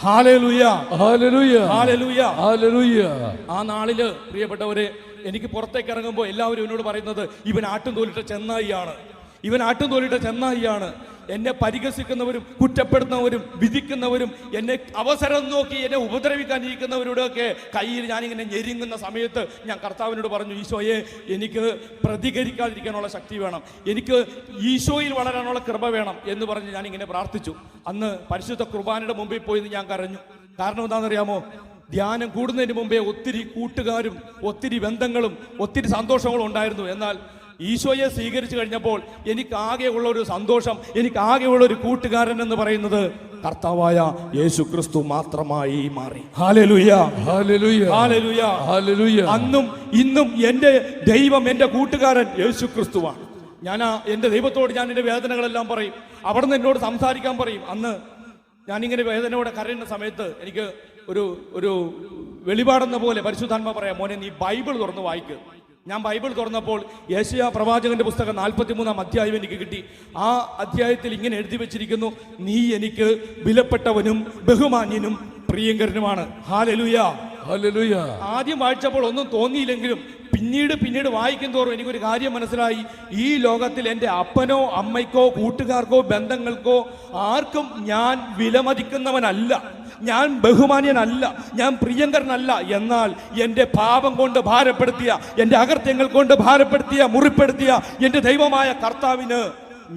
Hallelujah, hallelujah, hallelujah, hallelujah. ആ നാളില് പ്രിയപ്പെട്ടവരെ, എനിക്ക് പുറത്തേക്ക് ഇറങ്ങുമ്പോൾ എല്ലാവരും എന്നോട് പറയുന്നത്, ഇവൻ ആട്ടും തോലിട്ട ചെന്നായിയാണ്, ഇവൻ ആട്ടും തോലിട്ട ചെന്നായിയാണ്. എന്നെ പരിഹസിക്കുന്നവരും കുറ്റപ്പെടുന്നവരും വിധിക്കുന്നവരും എന്നെ അവസരം നോക്കി എന്നെ ഉപദ്രവിക്കാനിരിക്കുന്നവരോടൊക്കെ കയ്യിൽ ഞാനിങ്ങനെ ഞെരുങ്ങുന്ന സമയത്ത് ഞാൻ കർത്താവിനോട് പറഞ്ഞു, ഈശോയെ, എനിക്ക് പ്രതികരിക്കാതിരിക്കാനുള്ള ശക്തി വേണം, എനിക്ക് ഈശോയിൽ വളരാനുള്ള കൃപ വേണം എന്ന് പറഞ്ഞ് ഞാനിങ്ങനെ പ്രാർത്ഥിച്ചു. അന്ന് പരിശുദ്ധ കുർബാനയുടെ മുമ്പിൽ പോയി ഞാൻ കരഞ്ഞു. കാരണം എന്താണെന്നറിയാമോ? ധ്യാനം കൂടുന്നതിന് മുമ്പേ ഒത്തിരി കൂട്ടുകാരും ഒത്തിരി ബന്ധങ്ങളും ഒത്തിരി സന്തോഷങ്ങളും ഉണ്ടായിരുന്നു. എന്നാൽ ഈശോയെ സ്വീകരിച്ചു കഴിഞ്ഞപ്പോൾ എനിക്കാകെയുള്ള ഒരു സന്തോഷം, എനിക്കാകെയുള്ള ഒരു കൂട്ടുകാരൻ എന്ന് പറയുന്നത് കർത്താവായ യേശു ക്രിസ്തു മാത്രമായി മാറി. Hallelujah, hallelujah, hallelujah, hallelujah. അന്നും ഇന്നും എൻ്റെ ദൈവം, എൻ്റെ കൂട്ടുകാരൻ യേശു ക്രിസ്തുവാണ്. ഞാൻ എൻ്റെ ദൈവത്തോട് ഞാൻ എൻ്റെ വേദനകളെല്ലാം പറയും, അവിടുന്ന് എന്നോട് സംസാരിക്കാൻ പറയും. അന്ന് ഞാനിങ്ങനെ വേദനയോടെ കരയുന്ന സമയത്ത് എനിക്ക് ഒരു വെളിപാടെന്ന പോലെ പരിശുദ്ധാത്മാ പറയാം, മോനെ നീ ബൈബിൾ തുറന്ന് വായിക്ക്. ഞാൻ ബൈബിൾ തുറന്നപ്പോൾ യെശയ്യാ പ്രവാചകന്റെ പുസ്തകം 43-ാം അധ്യായം എനിക്ക് കിട്ടി. ആ അധ്യായത്തിൽ ഇങ്ങനെ എഴുതി വെച്ചിരിക്കുന്നു, നീ എനിക്ക് വിലപ്പെട്ടവനും ബഹുമാന്യനും പ്രിയങ്കരനുമാണ്. Hallelujah, hallelujah. ആദ്യം വായിച്ചപ്പോൾ ഒന്നും തോന്നിയില്ലെങ്കിലും പിന്നീട് വായിക്കും തോറും എനിക്കൊരു കാര്യം മനസ്സിലായി. ഈ ലോകത്തിൽ എൻ്റെ അപ്പനോ അമ്മയ്ക്കോ കൂട്ടുകാർക്കോ ബന്ധങ്ങൾക്കോ ആർക്കും ഞാൻ വിലമതിക്കുന്നവനല്ല, ഞാൻ ബഹുമാന്യനല്ല, ഞാൻ പ്രിയങ്കരനല്ല. എന്നാൽ എൻ്റെ പാപം കൊണ്ട് ഭാരപ്പെടുത്തിയ, എൻ്റെ അകൃത്യങ്ങൾ കൊണ്ട് ഭാരപ്പെടുത്തിയ, മുറിപ്പെടുത്തിയ എൻ്റെ ദൈവമായ കർത്താവിന്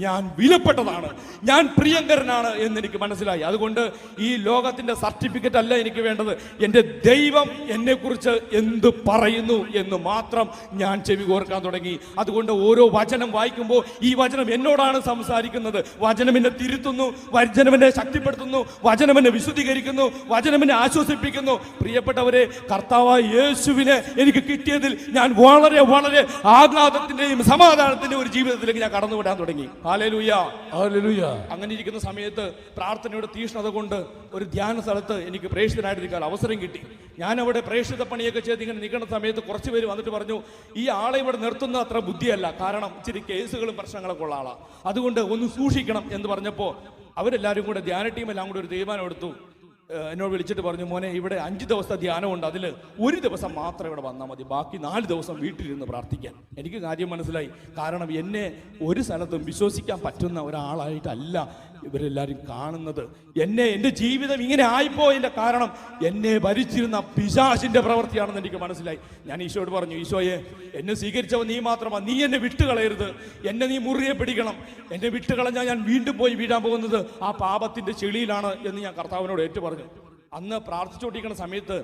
ഞാൻ വിലപ്പെട്ടതാണ്, ഞാൻ പ്രിയങ്കരനാണ് എന്നെനിക്ക് മനസ്സിലായി. അതുകൊണ്ട് ഈ ലോകത്തിൻ്റെ സർട്ടിഫിക്കറ്റ് അല്ല എനിക്ക് വേണ്ടത്, എൻ്റെ ദൈവം എന്നെക്കുറിച്ച് എന്ത് പറയുന്നു എന്ന് മാത്രം ഞാൻ ചെവി കോർക്കാൻ തുടങ്ങി. അതുകൊണ്ട് ഓരോ വചനം വായിക്കുമ്പോൾ ഈ വചനം എന്നോടാണ് സംസാരിക്കുന്നത്. വചനം എന്നെ തിരുത്തുന്നു, വചനം എന്നെ ശക്തിപ്പെടുത്തുന്നു, വചനം എന്നെ വിശുദ്ധീകരിക്കുന്നു, വചനം എന്നെ ആശ്വസിപ്പിക്കുന്നു. പ്രിയപ്പെട്ടവരെ, കർത്താവായ യേശുവിനെ എനിക്ക് കിട്ടിയതിൽ ഞാൻ വളരെ വളരെ ആഹ്ലാദത്തിന്റെയും സമാധാനത്തിന്റെയും ഒരു ജീവിതത്തിലേക്ക് ഞാൻ കടന്നുവിടാൻ തുടങ്ങി. Hallelujah, hallelujah. അങ്ങനെ ഇരിക്കുന്ന സമയത്ത് പ്രാർത്ഥനയുടെ തീഷ്ണത കൊണ്ട് ഒരു ധ്യാന സ്ഥലത്ത് എനിക്ക് പ്രേക്ഷിതനായിട്ടിരിക്കാൻ അവസരം കിട്ടി. ഞാൻ അവിടെ പ്രേക്ഷിത പണിയൊക്കെ ചെയ്ത് ഇങ്ങനെ നിൽക്കുന്ന സമയത്ത് കുറച്ച് പേര് വന്നിട്ട് പറഞ്ഞു, ഈ ആളെ ഇവിടെ നിർത്തുന്ന അത്ര ബുദ്ധിയല്ല, കാരണം ഇച്ചിരി കേസുകളും പ്രശ്നങ്ങളൊക്കെ ഉള്ള ആളാണ്, അതുകൊണ്ട് ഒന്ന് സൂക്ഷിക്കണം എന്ന് പറഞ്ഞപ്പോൾ അവരെല്ലാവരും കൂടെ ധ്യാന ടീമെല്ലാം കൂടെ ഒരു തീരുമാനം എടുത്തു. എന്നോട് വിളിച്ചിട്ട് പറഞ്ഞു, മോനെ, ഇവിടെ 5 ദിവസത്തെ ധ്യാനമുണ്ട്, അതിൽ 1 ദിവസം മാത്രം ഇവിടെ വന്നാൽ മതി, ബാക്കി 4 ദിവസം വീട്ടിലിരുന്ന് പ്രാർത്ഥിക്കാൻ. എനിക്ക് കാര്യം മനസ്സിലായി. കാരണം എന്നെ ഒരു സ്ഥലത്തും വിശ്വസിക്കാൻ പറ്റുന്ന ഒരാളായിട്ടല്ല ഇവരെല്ലാവരും കാണുന്നത്. എൻ്റെ ജീവിതം ഇങ്ങനെ ആയിപ്പോയതിൻ്റെ കാരണം എന്നെ ഭരിച്ചിരുന്ന പിശാചിന്റെ പ്രവൃത്തിയാണെന്ന് എനിക്ക് മനസ്സിലായി. ഞാൻ ഈശോയോട് പറഞ്ഞു, ഈശോയെ, എന്നെ സ്വീകരിച്ചവൻ നീ മാത്രമാണ്, നീ എന്നെ വിട്ടുകളയരുത്, എന്നെ നീ മുറിയെ പിടിക്കണം. എന്നെ വിട്ടുകളഞ്ഞാൽ ഞാൻ വീണ്ടും പോയി വീഴാൻ പോകുന്നത് ആ പാപത്തിന്റെ ചെളിയിലാണ് എന്ന് ഞാൻ കർത്താവിനോട് ഏറ്റു പറഞ്ഞു. അന്ന് പ്രാർത്ഥിച്ചുകൊണ്ടിരിക്കുന്ന സമയത്ത്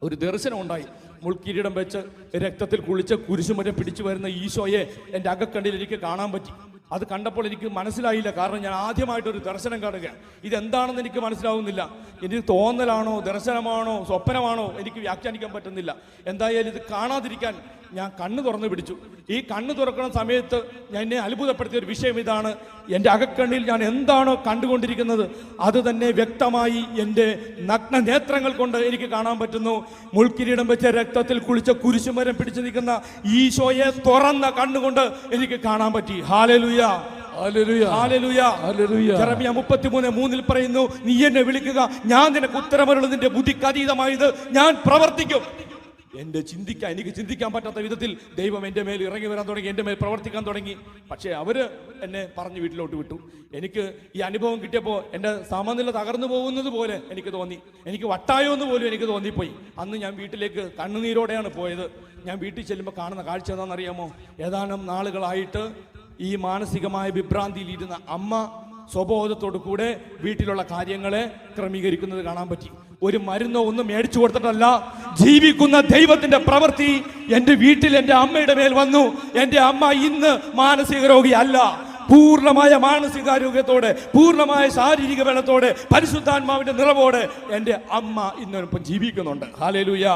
ഒരു ദർശനം ഉണ്ടായി. മുൾക്കിരീടം വെച്ച് രക്തത്തിൽ കുളിച്ച് കുരിശുമരം പിടിച്ചു വരുന്ന ഈശോയെ എൻ്റെ അകക്കണ്ണിൽ എനിക്ക് കാണാൻ പറ്റി. അത് കണ്ടപ്പോൾ എനിക്ക് മനസ്സിലായില്ല, കാരണം ഞാൻ ആദ്യമായിട്ടൊരു ദർശനം കാണുക. ഇതെന്താണെന്ന് എനിക്ക് മനസ്സിലാവുന്നില്ല. എനിക്ക് തോന്നലാണോ ദർശനമാണോ സ്വപ്നമാണോ എനിക്ക് വ്യാഖ്യാനിക്കാൻ പറ്റുന്നില്ല. എന്തായാലും ഇത് കാണാതിരിക്കാൻ ഞാൻ കണ്ണ് തുറന്നു പിടിച്ചു. ഈ കണ്ണ് തുറക്കുന്ന സമയത്ത് എന്നെ അത്ഭുതപ്പെടുത്തിയ ഒരു വിഷയം ഇതാണ്, എൻ്റെ അകക്കണ്ണിൽ ഞാൻ എന്താണോ കണ്ടുകൊണ്ടിരിക്കുന്നത് അത് തന്നെ വ്യക്തമായി എൻ്റെ നഗ്ന നേത്രങ്ങൾ കൊണ്ട് എനിക്ക് കാണാൻ പറ്റുന്നു. മുൾക്കിരീടം വെച്ച രക്തത്തിൽ കുളിച്ച കുരിശുമരം പിടിച്ചു നിൽക്കുന്ന ഈശോയെ തുറന്ന കണ്ണുകൊണ്ട് എനിക്ക് കാണാൻ പറ്റി. Hallelujah, hallelujah, hallelujah, hallelujah. യെരമ്യാ 33:3 പറയുന്നു, നീ എന്നെ വിളിക്കുക, ഞാൻ നിനക്ക് ഉത്തരമരുളും, നിന്റെ ബുദ്ധിക്ക് അതീതമായത് ഞാൻ പ്രവർത്തിക്കും. എനിക്ക് ചിന്തിക്കാൻ പറ്റാത്ത വിധത്തിൽ ദൈവം എൻ്റെ മേൽ ഇറങ്ങി വരാൻ തുടങ്ങി, എൻ്റെ മേൽ പ്രവർത്തിക്കാൻ തുടങ്ങി. പക്ഷേ അവര് എന്നെ പറഞ്ഞ് വീട്ടിലോട്ട് വിട്ടു. എനിക്ക് ഈ അനുഭവം കിട്ടിയപ്പോൾ എൻ്റെ സമനില തകർന്നു പോകുന്നത് പോലെ എനിക്ക് തോന്നി. എനിക്ക് വട്ടായോ എന്ന് പോലും എനിക്ക് തോന്നിപ്പോയി. അന്ന് ഞാൻ വീട്ടിലേക്ക് കണ്ണുനീരോടെയാണ് പോയത്. ഞാൻ വീട്ടിൽ ചെല്ലുമ്പോൾ കാണുന്ന കാഴ്ച എന്താണെന്നറിയാമോ? ഏതാനും നാളുകളായിട്ട് ഈ മാനസികമായ വിഭ്രാന്തിയിലിരുന്ന അമ്മ സ്വബോധത്തോടു കൂടെ വീട്ടിലുള്ള കാര്യങ്ങളെ ക്രമീകരിക്കുന്നത് കാണാൻ പറ്റി. ഒരു മരുന്നോ ഒന്നും മേടിച്ചു കൊടുത്തിട്ടല്ല, ജീവിക്കുന്ന ദൈവത്തിന്റെ പ്രവൃത്തി എൻ്റെ വീട്ടിൽ എൻ്റെ അമ്മയുടെ മേൽ വന്നു. എൻ്റെ അമ്മ ഇന്ന് മാനസിക രോഗി അല്ല. പൂർണ്ണമായ മാനസികാരോഗ്യത്തോടെ, പൂർണ്ണമായ ശാരീരിക ബലത്തോടെ, പരിശുദ്ധാത്മാവിന്റെ നിറവോടെ എൻ്റെ അമ്മ ഇന്നിപ്പം ജീവിക്കുന്നുണ്ട്. Hallelujah,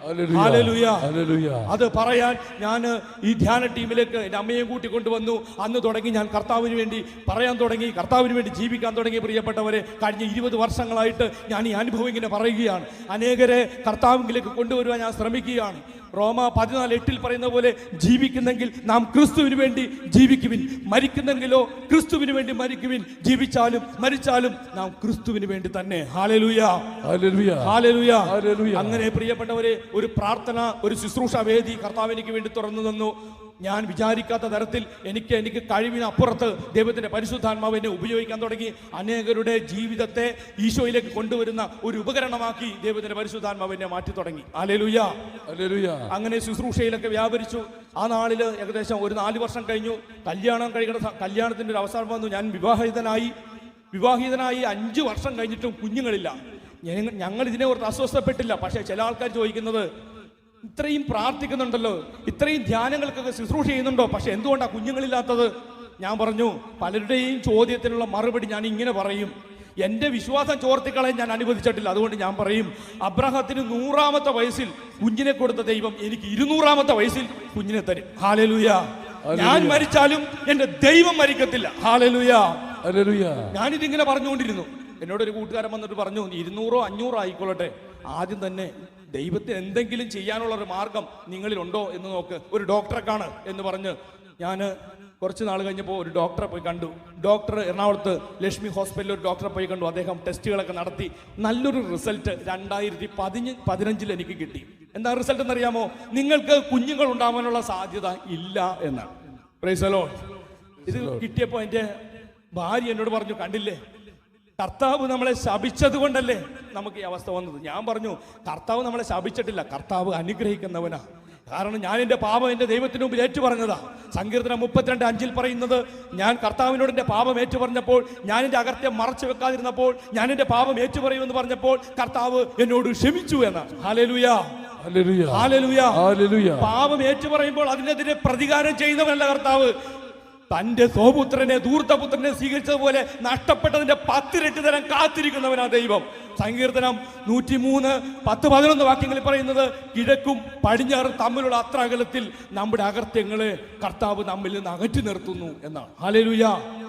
hallelujah, hallelujah. അത് പറയാൻ ഞാൻ ഈ ധ്യാന ടീമിലേക്ക് എൻ്റെ അമ്മയെ കൂട്ടിക്കൊണ്ടുവന്നു. അന്ന് തുടങ്ങി ഞാൻ കർത്താവിന് വേണ്ടി പറയാൻ തുടങ്ങി, കർത്താവിന് വേണ്ടി ജീവിക്കാൻ തുടങ്ങി. പ്രിയപ്പെട്ടവരെ, കഴിഞ്ഞ 20 വർഷങ്ങളായിട്ട് ഞാൻ ഈ അനുഭവം ഇങ്ങനെ പറയുകയാണ്. അനേകരെ കർത്താവിലേക്ക് കൊണ്ടുവരുവാൻ ഞാൻ ശ്രമിക്കുകയാണ്. റോമ 14:8 പറയുന്ന പോലെ, ജീവിക്കുന്നെങ്കിൽ നാം ക്രിസ്തുവിന് വേണ്ടി ജീവിക്കുവിൻ, മരിക്കുന്നെങ്കിലോ ക്രിസ്തുവിന് വേണ്ടി മരിക്കുവിൻ. ജീവിച്ചാലും മരിച്ചാലും നാം ക്രിസ്തുവിന് വേണ്ടി തന്നെ. Hallelujah, hallelujah, hallelujah, hallelujah. അങ്ങനെ പ്രിയപ്പെട്ടവരെ, ഒരു പ്രാർത്ഥന, ഒരു ശുശ്രൂഷ വേദി കർത്താവ് എനിക്ക് വേണ്ടി തുറന്നു തന്നു. ഞാൻ വിചാരിക്കാത്ത തരത്തിൽ എനിക്ക് കഴിവിനപ്പുറത്ത് ദൈവത്തിന്റെ പരിശുദ്ധാത്മാവ് എന്നെ ഉപയോഗിക്കാൻ തുടങ്ങി. അനേകരുടെ ജീവിതത്തെ ഈശോയിലേക്ക് കൊണ്ടുവരുന്ന ഒരു ഉപകരണമാക്കി ദൈവത്തിന്റെ പരിശുദ്ധാത്മാവ് എന്നെ മാറ്റി തുടങ്ങി. Hallelujah, hallelujah. അങ്ങനെ ശുശ്രൂഷയിലൊക്കെ വ്യാപരിച്ചു. ആ നാളില് ഏകദേശം ഒരു 4 വർഷം കഴിഞ്ഞു. കല്യാണത്തിന്റെ ഒരു അവസരം വന്നു. ഞാൻ വിവാഹിതനായി 5 വർഷം കഴിഞ്ഞിട്ടും കുഞ്ഞുങ്ങളില്ല. ഞങ്ങൾ ഇതിനെ ഓർത്ത് അസ്വസ്ഥപ്പെട്ടില്ല. പക്ഷേ ചില ആൾക്കാർ ചോദിക്കുന്നത്, ഇത്രയും പ്രാർത്ഥിക്കുന്നുണ്ടല്ലോ, ഇത്രയും ധ്യാനങ്ങൾക്കൊക്കെ ശുശ്രൂഷ ചെയ്യുന്നുണ്ടോ, പക്ഷെ എന്തുകൊണ്ടാണ് കുഞ്ഞുങ്ങളില്ലാത്തത്? ഞാൻ പറഞ്ഞു, പലരുടെയും ചോദ്യത്തിനുള്ള മറുപടി ഞാൻ ഇങ്ങനെ പറയും, എൻ്റെ വിശ്വാസം ചോർത്തിക്കളയാൻ ഞാൻ അനുവദിച്ചിട്ടില്ല. അതുകൊണ്ട് ഞാൻ പറയും, അബ്രഹാത്തിന് 100ാമത്തെ വയസ്സിൽ കുഞ്ഞിനെ കൊടുത്ത ദൈവം എനിക്ക് 200ാമത്തെ വയസ്സിൽ കുഞ്ഞിനെ തരും. ഹല്ലേലൂയ. ഞാൻ മരിച്ചാലും എൻ്റെ ദൈവം മരിക്കത്തില്ല. Hallelujah, hallelujah. ഞാനിതിങ്ങനെ പറഞ്ഞുകൊണ്ടിരുന്നു. എന്നോടൊരു കൂട്ടുകാരൻ വന്നിട്ട് പറഞ്ഞു, 200 500 ആയിക്കൊള്ളട്ടെ, ആദ്യം തന്നെ ദൈവത്തിന് എന്തെങ്കിലും ചെയ്യാനുള്ള ഒരു മാർഗം നിങ്ങളിലുണ്ടോ എന്ന് നോക്ക്, ഒരു ഡോക്ടറെ കാണ് എന്ന് പറഞ്ഞ് ഞാൻ കുറച്ച് നാൾ കഴിഞ്ഞപ്പോൾ ഒരു ഡോക്ടറെ പോയി കണ്ടു. ഡോക്ടർ എറണാകുളത്ത് ലക്ഷ്മി ഹോസ്പിറ്റലിൽ ഒരു ഡോക്ടറെ പോയി കണ്ടു. അദ്ദേഹം ടെസ്റ്റുകളൊക്കെ നടത്തി. നല്ലൊരു റിസൾട്ട് 2015 എനിക്ക് കിട്ടി. എന്താ റിസൾട്ട് എന്നറിയാമോ? നിങ്ങൾക്ക് കുഞ്ഞുങ്ങൾ ഉണ്ടാവാനുള്ള സാധ്യത ഇല്ല എന്നാണ്. Praise the Lord. ഇത് കിട്ടിയപ്പോൾ എൻ്റെ ഭാര്യ എന്നോട് പറഞ്ഞു, കണ്ടില്ലേ, കർത്താവ് നമ്മളെ ശപിച്ചത് കൊണ്ടല്ലേ നമുക്ക് ഈ അവസ്ഥ വന്നത്. ഞാൻ പറഞ്ഞു, കർത്താവ് നമ്മളെ ശപിച്ചിട്ടില്ല, കർത്താവ് അനുഗ്രഹിക്കുന്നവനാ. കാരണം ഞാൻ എൻ്റെ പാപം എൻ്റെ ദൈവത്തിന് മുമ്പിൽ ഏറ്റുപറഞ്ഞതാ. സങ്കീർത്തനം 32:5 പറയുന്നത്, ഞാൻ കർത്താവിനോട് എൻ്റെ പാപം ഏറ്റുപറഞ്ഞപ്പോൾ, ഞാൻ എൻ്റെ അകൃത്യം മറച്ചു വെക്കാതിരുന്നപ്പോൾ, ഞാൻ എൻ്റെ പാപം ഏറ്റുപറയുമെന്ന് പറഞ്ഞപ്പോൾ കർത്താവ് എന്നോട് ക്ഷമിച്ചു എന്ന്. Hallelujah, hallelujah, hallelujah, hallelujah. പാപം ഏറ്റുപറയുമ്പോൾ അതിനെതിരെ പ്രതികാരം ചെയ്യുന്നവനല്ല കർത്താവ്. തന്റെ സ്വപുത്രനെ, ധൂർത്തപുത്രനെ സ്വീകരിച്ചതുപോലെ നഷ്ടപ്പെട്ടതിന്റെ 10 ഇരട്ടി തരം കാത്തിരിക്കുന്നവനാ ദൈവം. സങ്കീർത്തനം 103:10-11 വാക്യങ്ങളിൽ പറയുന്നത്, കിഴക്കും പടിഞ്ഞാറും തമ്മിലുള്ള അത്ര അകലത്തിൽ നമ്മുടെ അകൃത്യങ്ങളെ കർത്താവ് നമ്മിൽ നിന്ന് അകറ്റി നിർത്തുന്നു എന്നാണ്. Hallelujah,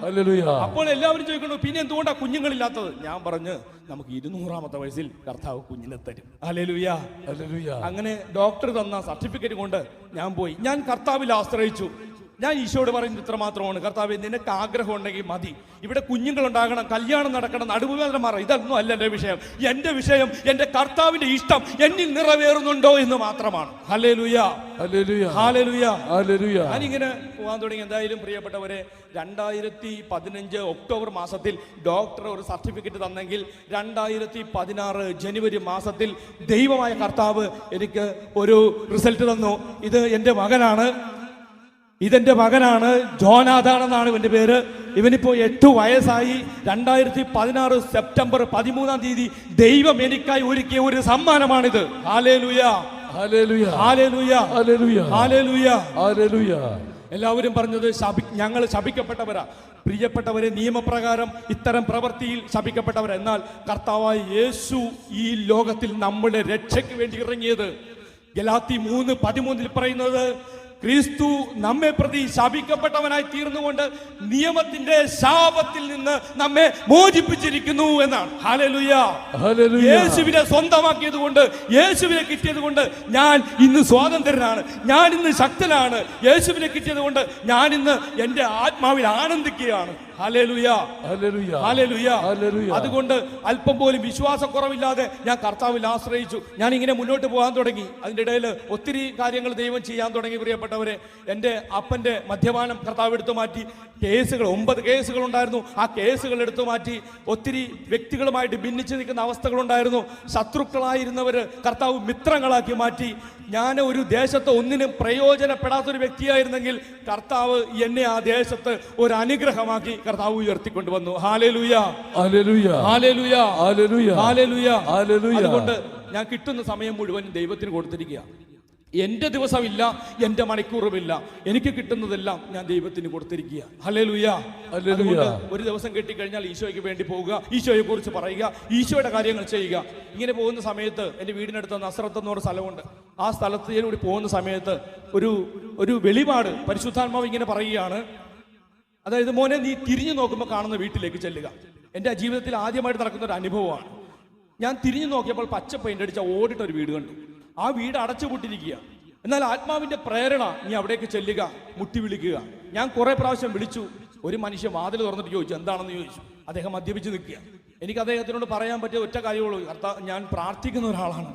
hallelujah. അപ്പോൾ എല്ലാവരും ചോദിക്കുന്നു, പിന്നെ എന്തുകൊണ്ടാണ് കുഞ്ഞുങ്ങളില്ലാത്തത്? ഞാൻ പറഞ്ഞു, നമുക്ക് 200ാമത്തെ വയസ്സിൽ കർത്താവ് കുഞ്ഞിനെ തരും. Hallelujah, hallelujah. അങ്ങനെ ഡോക്ടർ തന്ന സർട്ടിഫിക്കറ്റ് കൊണ്ട് ഞാൻ പോയി. ഞാൻ കർത്താവിൽ ആശ്രയിച്ചു. ഞാൻ ഈശോയോട് പറയുന്നത് ഇത്ര മാത്രമാണ്, കർത്താവേ, നിനക്ക് ആഗ്രഹം ഉണ്ടെങ്കിൽ മതി. ഇവിടെ കുഞ്ഞുങ്ങൾ ഉണ്ടാകണം, കല്യാണം നടക്കണം, നടുവുവേദന മാറണം, ഇതൊന്നും അല്ല എൻ്റെ വിഷയം. എൻ്റെ വിഷയം എൻ്റെ കർത്താവിന്റെ ഇഷ്ടം എന്നിൽ നിറവേറുന്നുണ്ടോ എന്ന് മാത്രമാണ്. Hallelujah, hallelujah, hallelujah, hallelujah. ഞാനിങ്ങനെ പോകാൻ തുടങ്ങി. എന്തായാലും പ്രിയപ്പെട്ടവരെ, 2015 ഒക്ടോബർ മാസത്തിൽ ഡോക്ടർ ഒരു സർട്ടിഫിക്കറ്റ് തന്നെങ്കിൽ 2016 ജനുവരി മാസത്തിൽ ദൈവമായ കർത്താവ് എനിക്ക് ഒരു റിസൾട്ട് തന്നു. ഇതെന്റെ മകനാണ്, ജോനാഥാൻ എന്നാണ് ഇവന്റെ പേര്. ഇവനിപ്പോ 8 വയസ്സായി. 2016 സെപ്റ്റംബർ 13 ദൈവം എനിക്കായി ഒരുക്കിയ ഒരു സമ്മാനമാണിത്. Hallelujah, hallelujah, hallelujah, hallelujah, hallelujah, hallelujah. എല്ലാവരും പറഞ്ഞത് ഞങ്ങൾ ശപിക്കപ്പെട്ടവരാ. പ്രിയപ്പെട്ടവരെ, നിയമപ്രകാരം ഇത്തരം പ്രവൃത്തിയിൽ ശപിക്കപ്പെട്ടവരാ. എന്നാൽ കർത്താവായ യേശു ഈ ലോകത്തിൽ നമ്മുടെ രക്ഷയ്ക്ക് വേണ്ടി ഇറങ്ങിയത്. ഗലാത്യ 3:13 പറയുന്നത്, ക്രിസ്തു നമ്മെ പ്രതി ശപിക്കപ്പെട്ടവനായി തീർന്നുകൊണ്ട് നിയമത്തിന്റെ ശാപത്തിൽ നിന്ന് നമ്മെ മോചിപ്പിച്ചിരിക്കുന്നു എന്നാണ്. ഹല്ലേലൂയ. യേശുവിനെ സ്വന്തമാക്കിയത് കൊണ്ട്, യേശുവിനെ കിട്ടിയത് കൊണ്ട് ഞാൻ ഇന്ന് സ്വാതന്ത്ര്യനാണ്, ഞാൻ ഇന്ന് ശക്തനാണ്. യേശുവിനെ കിട്ടിയത് കൊണ്ട് ഞാൻ ഇന്ന് എന്റെ ആത്മാവിൽ ആനന്ദിക്കുകയാണ്. Hallelujah, hallelujah, hallelujah, hallelujah. അതുകൊണ്ട് അല്പം പോലും വിശ്വാസക്കുറവില്ലാതെ ഞാൻ കർത്താവിൽ ആശ്രയിച്ചു. ഞാൻ ഇങ്ങനെ മുന്നോട്ട് പോകാൻ തുടങ്ങി. അതിൻ്റെ ഇടയിൽ ഒത്തിരി കാര്യങ്ങൾ ദൈവം ചെയ്യാൻ തുടങ്ങി. പ്രിയപ്പെട്ടവരെ, എൻ്റെ അപ്പൻ്റെ മദ്യപാനം കർത്താവ് എടുത്തു മാറ്റി. കേസുകൾ 9 കേസുകൾ ഉണ്ടായിരുന്നു. ആ കേസുകൾ എടുത്തു മാറ്റി. ഒത്തിരി വ്യക്തികളുമായിട്ട് ഭിന്നിച്ച് നിൽക്കുന്ന അവസ്ഥകളുണ്ടായിരുന്നു. ശത്രുക്കളായിരുന്നവർ കർത്താവ് മിത്രങ്ങളാക്കി മാറ്റി. ഞാൻ ഒരു ദേശത്ത് ഒന്നിനും പ്രയോജനപ്പെടാത്തൊരു വ്യക്തിയായിരുന്നെങ്കിൽ കർത്താവ് എന്നെ ആ ദേശത്ത് ഒരു അനുഗ്രഹമാക്കി കർത്താവ് ഉയർത്തിക്കൊണ്ടുവന്നു. Hallelujah, hallelujah, hallelujah, hallelujah, hallelujah, hallelujah. അതുകൊണ്ട് ഞാൻ കിട്ടുന്ന സമയം മുഴുവൻ ദൈവത്തിന് കൊടുത്തിരിക്കുക. എൻ്റെ ദിവസമില്ല, എൻ്റെ മണിക്കൂറുമില്ല, എനിക്ക് കിട്ടുന്നതെല്ലാം ഞാൻ ദൈവത്തിന് കൊടുത്തിരിക്കുക. Hallelujah, hallelujah. ഒരു ദിവസം കിട്ടിക്കഴിഞ്ഞാൽ ഈശോയ്ക്ക് വേണ്ടി പോവുക, ഈശോയെ കുറിച്ച് പറയുക, ഈശോയുടെ കാര്യങ്ങൾ ചെയ്യുക. ഇങ്ങനെ പോകുന്ന സമയത്ത് എൻ്റെ വീടിനടുത്ത് നസ്രത്ത് എന്നൊരു സ്ഥലമുണ്ട്. ആ സ്ഥലത്തിലൂടെ പോകുന്ന സമയത്ത് ഒരു വെളിപാട് പരിശുദ്ധാത്മാവ് ഇങ്ങനെ പറയുകയാണ്. അതായത്, മോനെ, നീ തിരിഞ്ഞു നോക്കുമ്പോൾ കാണുന്ന വീട്ടിലേക്ക് ചെല്ലുക. എൻ്റെ ജീവിതത്തിൽ ആദ്യമായിട്ട് നടക്കുന്ന ഒരു അനുഭവമാണ്. ഞാൻ തിരിഞ്ഞു നോക്കിയപ്പോൾ പച്ച പെയിന്റ് അടിച്ച ഓടിട്ടൊരു വീട് കണ്ടു. ആ വീട് അടച്ചുപൂട്ടിരിക്കുക. എന്നാൽ ആത്മാവിന്റെ പ്രേരണ, നീ അവിടേക്ക് ചെല്ലുക, മുട്ടി വിളിക്കുക. ഞാൻ കുറെ പ്രാവശ്യം വിളിച്ചു. ഒരു മനുഷ്യൻ വാതിൽ തുറന്നിട്ട് ചോദിച്ചു, എന്താണെന്ന് ചോദിച്ചു. അദ്ദേഹം മദ്യപിച്ച് നിൽക്കുക. എനിക്ക് അദ്ദേഹത്തിനോട് പറയാൻ പറ്റിയ ഒറ്റ കാര്യമുള്ളൂ, ഞാൻ പ്രാർത്ഥിക്കുന്ന ഒരാളാണ്,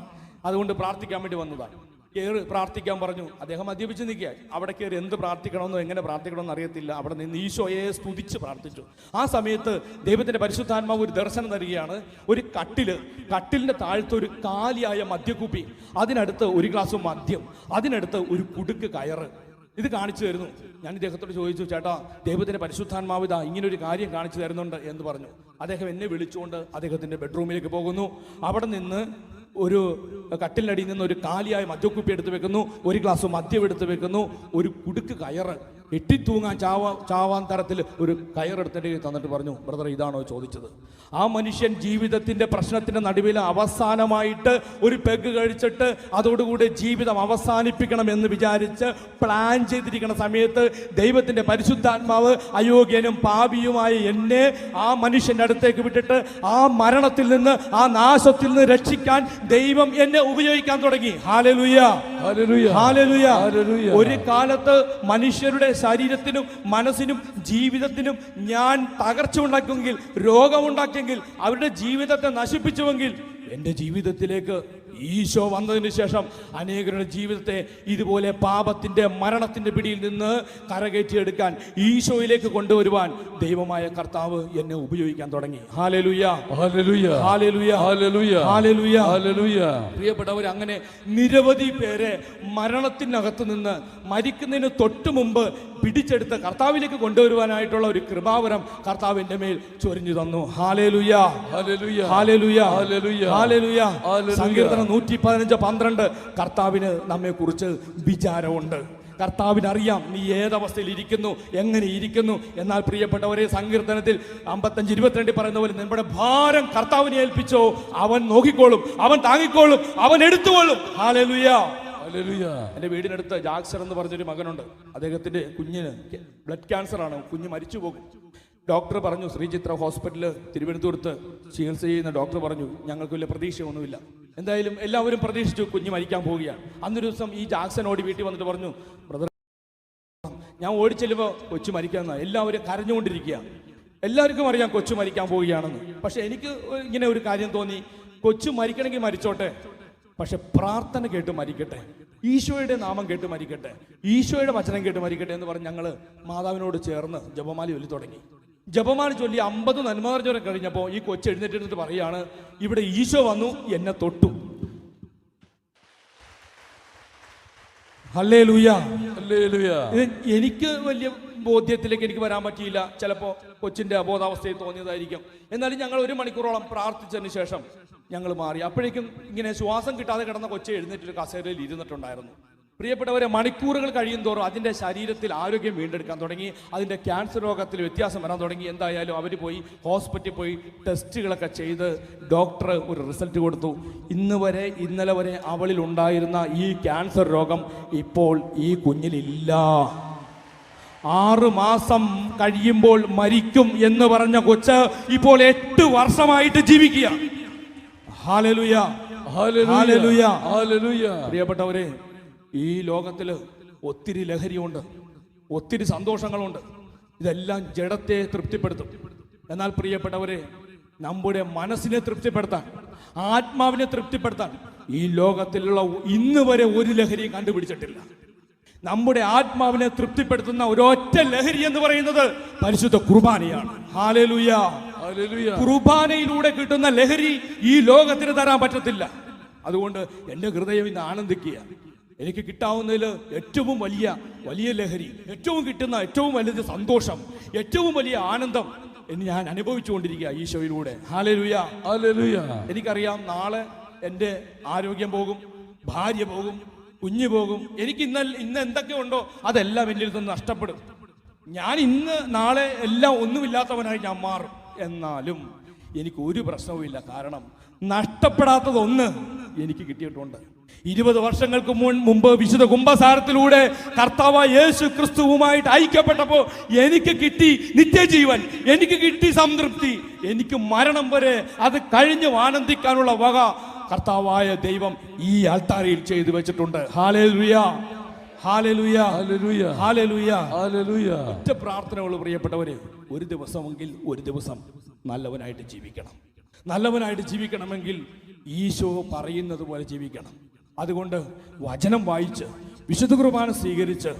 അതുകൊണ്ട് പ്രാർത്ഥിക്കാൻ വേണ്ടി വന്നതാണ്. കയറി പ്രാർത്ഥിക്കാൻ പറഞ്ഞു. അദ്ദേഹം മദ്യപിച്ച് നിൽക്കുക. അവിടെ കയറി എന്ത് പ്രാർത്ഥിക്കണമെന്നോ എങ്ങനെ പ്രാർത്ഥിക്കണമെന്ന് അറിയത്തില്ല. അവിടെ നിന്ന് ഈശോയെ സ്തുതിച്ച് പ്രാർത്ഥിച്ചു. ആ സമയത്ത് ദൈവത്തിന്റെ പരിശുദ്ധാത്മാവ് ഒരു ദർശനം തരികയാണ്. ഒരു കട്ടിലിന്റെ താഴത്ത് ഒരു കാലിയായ മദ്യക്കുപ്പി, അതിനടുത്ത് ഒരു ഗ്ലാസ് മദ്യം, അതിനടുത്ത് ഒരു കുടുക്ക് കയറ്. ഇത് കാണിച്ചു തരുന്നു. ഞാൻ ഇദ്ദേഹത്തോട് ചോദിച്ചു, ചേട്ടാ, ദൈവത്തിന്റെ പരിശുദ്ധാത്മാവ് ഇതാ ഇങ്ങനൊരു കാര്യം കാണിച്ചു തരുന്നുണ്ട് എന്ന് പറഞ്ഞു. അദ്ദേഹം എന്നെ വിളിച്ചുകൊണ്ട് അദ്ദേഹത്തിന്റെ ബെഡ്റൂമിലേക്ക് പോകുന്നു. അവിടെ നിന്ന് ഒരു കട്ടിലിനടിയിൽ നിന്ന് ഒരു കാലിയായ മദ്യക്കുപ്പി എടുത്ത് വെക്കുന്നു, ഒരു ഗ്ലാസ് മദ്യം എടുത്ത് വെക്കുന്നു, ഒരു കുടുക്ക് കയറ്, എട്ടിത്തൂങ്ങാൻ ചാവാൻ തരത്തിൽ ഒരു കയറെടുത്തിട്ട് തന്നിട്ട് പറഞ്ഞു, ബ്രദർ, ഇതാണോ ചോദിച്ചത്? ആ മനുഷ്യൻ ജീവിതത്തിന്റെ പ്രശ്നത്തിന്റെ നടുവിൽ അവസാനമായിട്ട് ഒരു പെഗ് കഴിച്ചിട്ട് അതോടുകൂടി ജീവിതം അവസാനിപ്പിക്കണം എന്ന് വിചാരിച്ച് പ്ലാൻ ചെയ്തിരിക്കുന്ന സമയത്ത് ദൈവത്തിന്റെ പരിശുദ്ധാത്മാവ് അയോഗ്യനും പാപിയുമായ എന്നെ ആ മനുഷ്യന്റെ അടുത്തേക്ക് വിട്ടിട്ട് ആ മരണത്തിൽ നിന്ന്, ആ നാശത്തിൽ നിന്ന് രക്ഷിക്കാൻ ദൈവം എന്നെ ഉപയോഗിക്കാൻ തുടങ്ങി. Hallelujah, hallelujah, hallelujah, hallelujah. ഒരു കാലത്ത് മനുഷ്യരുടെ ശരീരത്തിനും മനസ്സിനും ജീവിതത്തിനും ഞാൻ തകർച്ച ഉണ്ടാക്കുമെങ്കിൽ, രോഗമുണ്ടാക്കിയെങ്കിൽ, അവരുടെ ജീവിതത്തെ നശിപ്പിച്ചുവെങ്കിൽ, എൻ്റെ ജീവിതത്തിലേക്ക് ഈശോ വന്നതിന് ശേഷം അനേകരുടെ ജീവിതത്തെ ഇതുപോലെ പാപത്തിന്റെ മരണത്തിന്റെ പിടിയിൽ നിന്ന് കരകയറ്റിയെടുക്കാൻ, ഈശോയിലേക്ക് കൊണ്ടുവരുവാൻ ദൈവമായ കർത്താവ് എന്നെ ഉപയോഗിക്കാൻ തുടങ്ങി. Hallelujah, hallelujah, hallelujah, hallelujah, hallelujah, hallelujah. പ്രിയപ്പെട്ടവർ, അങ്ങനെ നിരവധി പേരെ മരണത്തിനകത്ത് നിന്ന് മരിക്കുന്നതിന് തൊട്ട് മുമ്പ് പിടിച്ചെടുത്ത് കർത്താവിലേക്ക് കൊണ്ടുവരുവാനായിട്ടുള്ള ഒരു കൃപാവരം കർത്താവ് എൻ്റെ മേൽ ചൊരിഞ്ഞു തന്നു. Hallelujah, hallelujah, hallelujah, hallelujah, hallelujah. സങ്കീർത്തനം 115:12 കർത്താവിന് നമ്മെ കുറിച്ച് വിചാരമുണ്ട്. കർത്താവിനറിയാം നീ ഏതവസ്ഥയിൽ ഇരിക്കുന്നു, എങ്ങനെ ഇരിക്കുന്നു. എന്നാൽ പ്രിയപ്പെട്ടവരെ, സങ്കീർത്തനത്തിൽ 55:22 പറയുന്ന പോലെ നമ്മുടെ ഭാരം കർത്താവിനെ ഏൽപ്പിച്ചോ, അവൻ നോക്കിക്കോളും, അവൻ താങ്ങിക്കോളും, അവൻ എടുത്തുകൊള്ളും. Hallelujah, hallelujah. എൻ്റെ വീടിനടുത്ത് ജാക്സർ എന്ന് പറഞ്ഞൊരു മകനുണ്ട്. അദ്ദേഹത്തിന്റെ കുഞ്ഞിന് ബ്ലഡ് ക്യാൻസർ ആണ്. കുഞ്ഞ് മരിച്ചു പോകും. ഡോക്ടർ പറഞ്ഞു, ശ്രീചിത്ര ഹോസ്പിറ്റലിൽ തിരുവനന്തപുരത്ത് ചികിത്സ ചെയ്യുന്ന ഡോക്ടർ പറഞ്ഞു, ഞങ്ങൾക്ക് വലിയ പ്രതീക്ഷയൊന്നുമില്ല. എന്തായാലും എല്ലാവരും പ്രതീക്ഷിച്ചു കുഞ്ഞ് മരിക്കാൻ പോവുകയാണ്. അന്നൊരു ദിവസം ഈ ജാക്സൺ ഓടി വീട്ടിൽ വന്നിട്ട് പറഞ്ഞു, ബ്രദർ, ഞാൻ ഓടിച്ചെല്ലുമ്പോൾ കൊച്ചു മരിക്കാമെന്ന. എല്ലാവരും കരഞ്ഞുകൊണ്ടിരിക്കുക. എല്ലാവർക്കും അറിയാം കൊച്ചു മരിക്കാൻ പോവുകയാണെന്ന്. പക്ഷെ എനിക്ക് ഇങ്ങനെ ഒരു കാര്യം തോന്നി, കൊച്ചു മരിക്കണമെങ്കിൽ മരിച്ചോട്ടെ, പക്ഷെ പ്രാർത്ഥന കേട്ട് മരിക്കട്ടെ, ഈശോയുടെ നാമം കേട്ട് മരിക്കട്ടെ, ഈശോയുടെ വചനം കേട്ട് മരിക്കട്ടെ എന്ന് പറഞ്ഞ് ഞങ്ങൾ മാതാവിനോട് ചേർന്ന് ജപമാല ചൊല്ലി തുടങ്ങി. ജപമാല ചൊല്ലി 50 നന്മർജ്ജനം കഴിഞ്ഞപ്പോൾ ഈ കൊച്ചു എഴുന്നേറ്റിരുന്നിട്ട് പറയാണ്, ഇവിടെ ഈശോ വന്നു, എന്നെ തൊട്ടു. Hallelujah, hallelujah. എനിക്ക് വലിയ ബോധ്യത്തിലേക്ക് എനിക്ക് വരാൻ പറ്റിയില്ല. ചിലപ്പോൾ കൊച്ചിന്റെ അബോധാവസ്ഥയിൽ തോന്നിയതായിരിക്കും. എന്നാലും ഞങ്ങൾ 1 മണിക്കൂറോളം പ്രാർത്ഥിച്ചതിന് ശേഷം ഞങ്ങൾ മാറി. അപ്പോഴേക്കും ഇങ്ങനെ ശ്വാസം കിട്ടാതെ കിടന്ന കൊച്ചെ എഴുന്നേറ്റൊരു കസേരയിൽ ഇരുന്നിട്ടുണ്ടായിരുന്നു. പ്രിയപ്പെട്ടവരെ, മണിക്കൂറുകൾ കഴിയും തോറും അതിൻ്റെ ശരീരത്തിൽ ആരോഗ്യം വീണ്ടെടുക്കാൻ തുടങ്ങി, അതിൻ്റെ ക്യാൻസർ രോഗത്തിൽ വ്യത്യാസം വരാൻ തുടങ്ങി. എന്തായാലും അവർ പോയി ഹോസ്പിറ്റലിൽ പോയി ടെസ്റ്റുകളൊക്കെ ചെയ്ത് ഡോക്ടർ ഒരു റിസൾട്ട് കൊടുത്തു. ഇന്നലെ വരെ അവളിൽ ഉണ്ടായിരുന്ന ഈ ക്യാൻസർ രോഗം ഇപ്പോൾ ഈ കുഞ്ഞിലില്ല. 6 മാസം കഴിയുമ്പോൾ മരിക്കും എന്ന് പറഞ്ഞ കൊച്ച് ഇപ്പോൾ 8 വർഷമായിട്ട് ജീവിക്കുക. Hallelujah, hallelujah, hallelujah. പ്രിയപ്പെട്ടവരെ, ഈ ലോകത്തിൽ ഒത്തിരി ലഹരിയുണ്ട്, ഒത്തിരി സന്തോഷങ്ങളുണ്ട്. ഇതെല്ലാം ജഡത്തെ തൃപ്തിപ്പെടുത്തും. എന്നാൽ പ്രിയപ്പെട്ടവരെ, നമ്മുടെ മനസ്സിനെ തൃപ്തിപ്പെടുത്താൻ, ആത്മാവിനെ തൃപ്തിപ്പെടുത്താൻ ഈ ലോകത്തിലുള്ള ഇന്ന് വരെ ഒരു ലഹരിയും കണ്ടുപിടിച്ചിട്ടില്ല. നമ്മുടെ ആത്മാവിനെ തൃപ്തിപ്പെടുത്തുന്ന ഒരൊറ്റ ലഹരി എന്ന് പറയുന്നത് പരിശുദ്ധ കുർബാനയാണ്. Hallelujah, hallelujah. കുർബാനയിലൂടെ കിട്ടുന്ന ലഹരി ഈ ലോകത്തിന് തരാൻ പറ്റത്തില്ല. അതുകൊണ്ട് എൻ്റെ ഹൃദയം ഇന്ന് ആനന്ദിക്കുക. എനിക്ക് കിട്ടാവുന്നതിൽ ഏറ്റവും വലിയ ലഹരി, ഏറ്റവും കിട്ടുന്ന ഏറ്റവും വലുത് സന്തോഷം, ഏറ്റവും വലിയ ആനന്ദം എന്ന് ഞാൻ അനുഭവിച്ചുകൊണ്ടിരിക്കുക ഈശോയിലൂടെ. Hallelujah, hallelujah. എനിക്കറിയാം നാളെ എൻ്റെ ആരോഗ്യം പോകും, ഭാര്യ പോകും, കുഞ്ഞു പോകും. എനിക്ക് ഇന്ന് എന്തൊക്കെ ഉണ്ടോ അതെല്ലാം എന്നിൽ നിന്ന് നഷ്ടപ്പെടും. ഞാൻ നാളെ എല്ലാം ഒന്നുമില്ലാത്തവനായി ഞാൻ മാറും. എന്നാലും എനിക്ക് ഒരു പ്രശ്നവുമില്ല. കാരണം നഷ്ടപ്പെടാത്തതൊന്ന് എനിക്ക് കിട്ടിയിട്ടുണ്ട്. 20 വർഷങ്ങൾക്ക് മുമ്പ് വിശുദ്ധ കുംഭസാരത്തിലൂടെ കർത്താവായ യേശു ക്രിസ്തുവുമായിട്ട് ഐക്യപ്പെട്ടപ്പോൾ എനിക്ക് കിട്ടി നിത്യജീവൻ, എനിക്ക് കിട്ടി സംതൃപ്തി. എനിക്ക് മരണം വരെ അത് കഴിഞ്ഞ് ആനന്ദിക്കാനുള്ള വക കർത്താവായ ദൈവം ഈ ആൾത്താരയിൽ ചെയ്തു വെച്ചിട്ടുണ്ട്. Hallelujah, hallelujah, hallelujah, hallelujah, hallelujah. ഒറ്റ പ്രാർത്ഥനകൾ പ്രിയപ്പെട്ടവരെ, ഒരു ദിവസം നല്ലവനായിട്ട് ജീവിക്കണം. നല്ലവനായിട്ട് ജീവിക്കണമെങ്കിൽ ഈശോ പറയുന്നത് പോലെ ജീവിക്കണം. അതുകൊണ്ട് വചനം വായിച്ച് വിശുദ്ധ കുർബാന സ്വീകരിച്ച്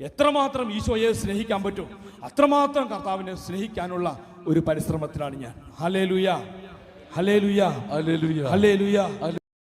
എത്രമാത്രം ഈശോയെ സ്നേഹിക്കാൻ പറ്റും അത്രമാത്രം കർത്താവിനെ സ്നേഹിക്കാനുള്ള ഒരു പരിശ്രമത്തിലാണ് ഞാൻ. Hallelujah, hallelujah, hallelujah, hallelujah.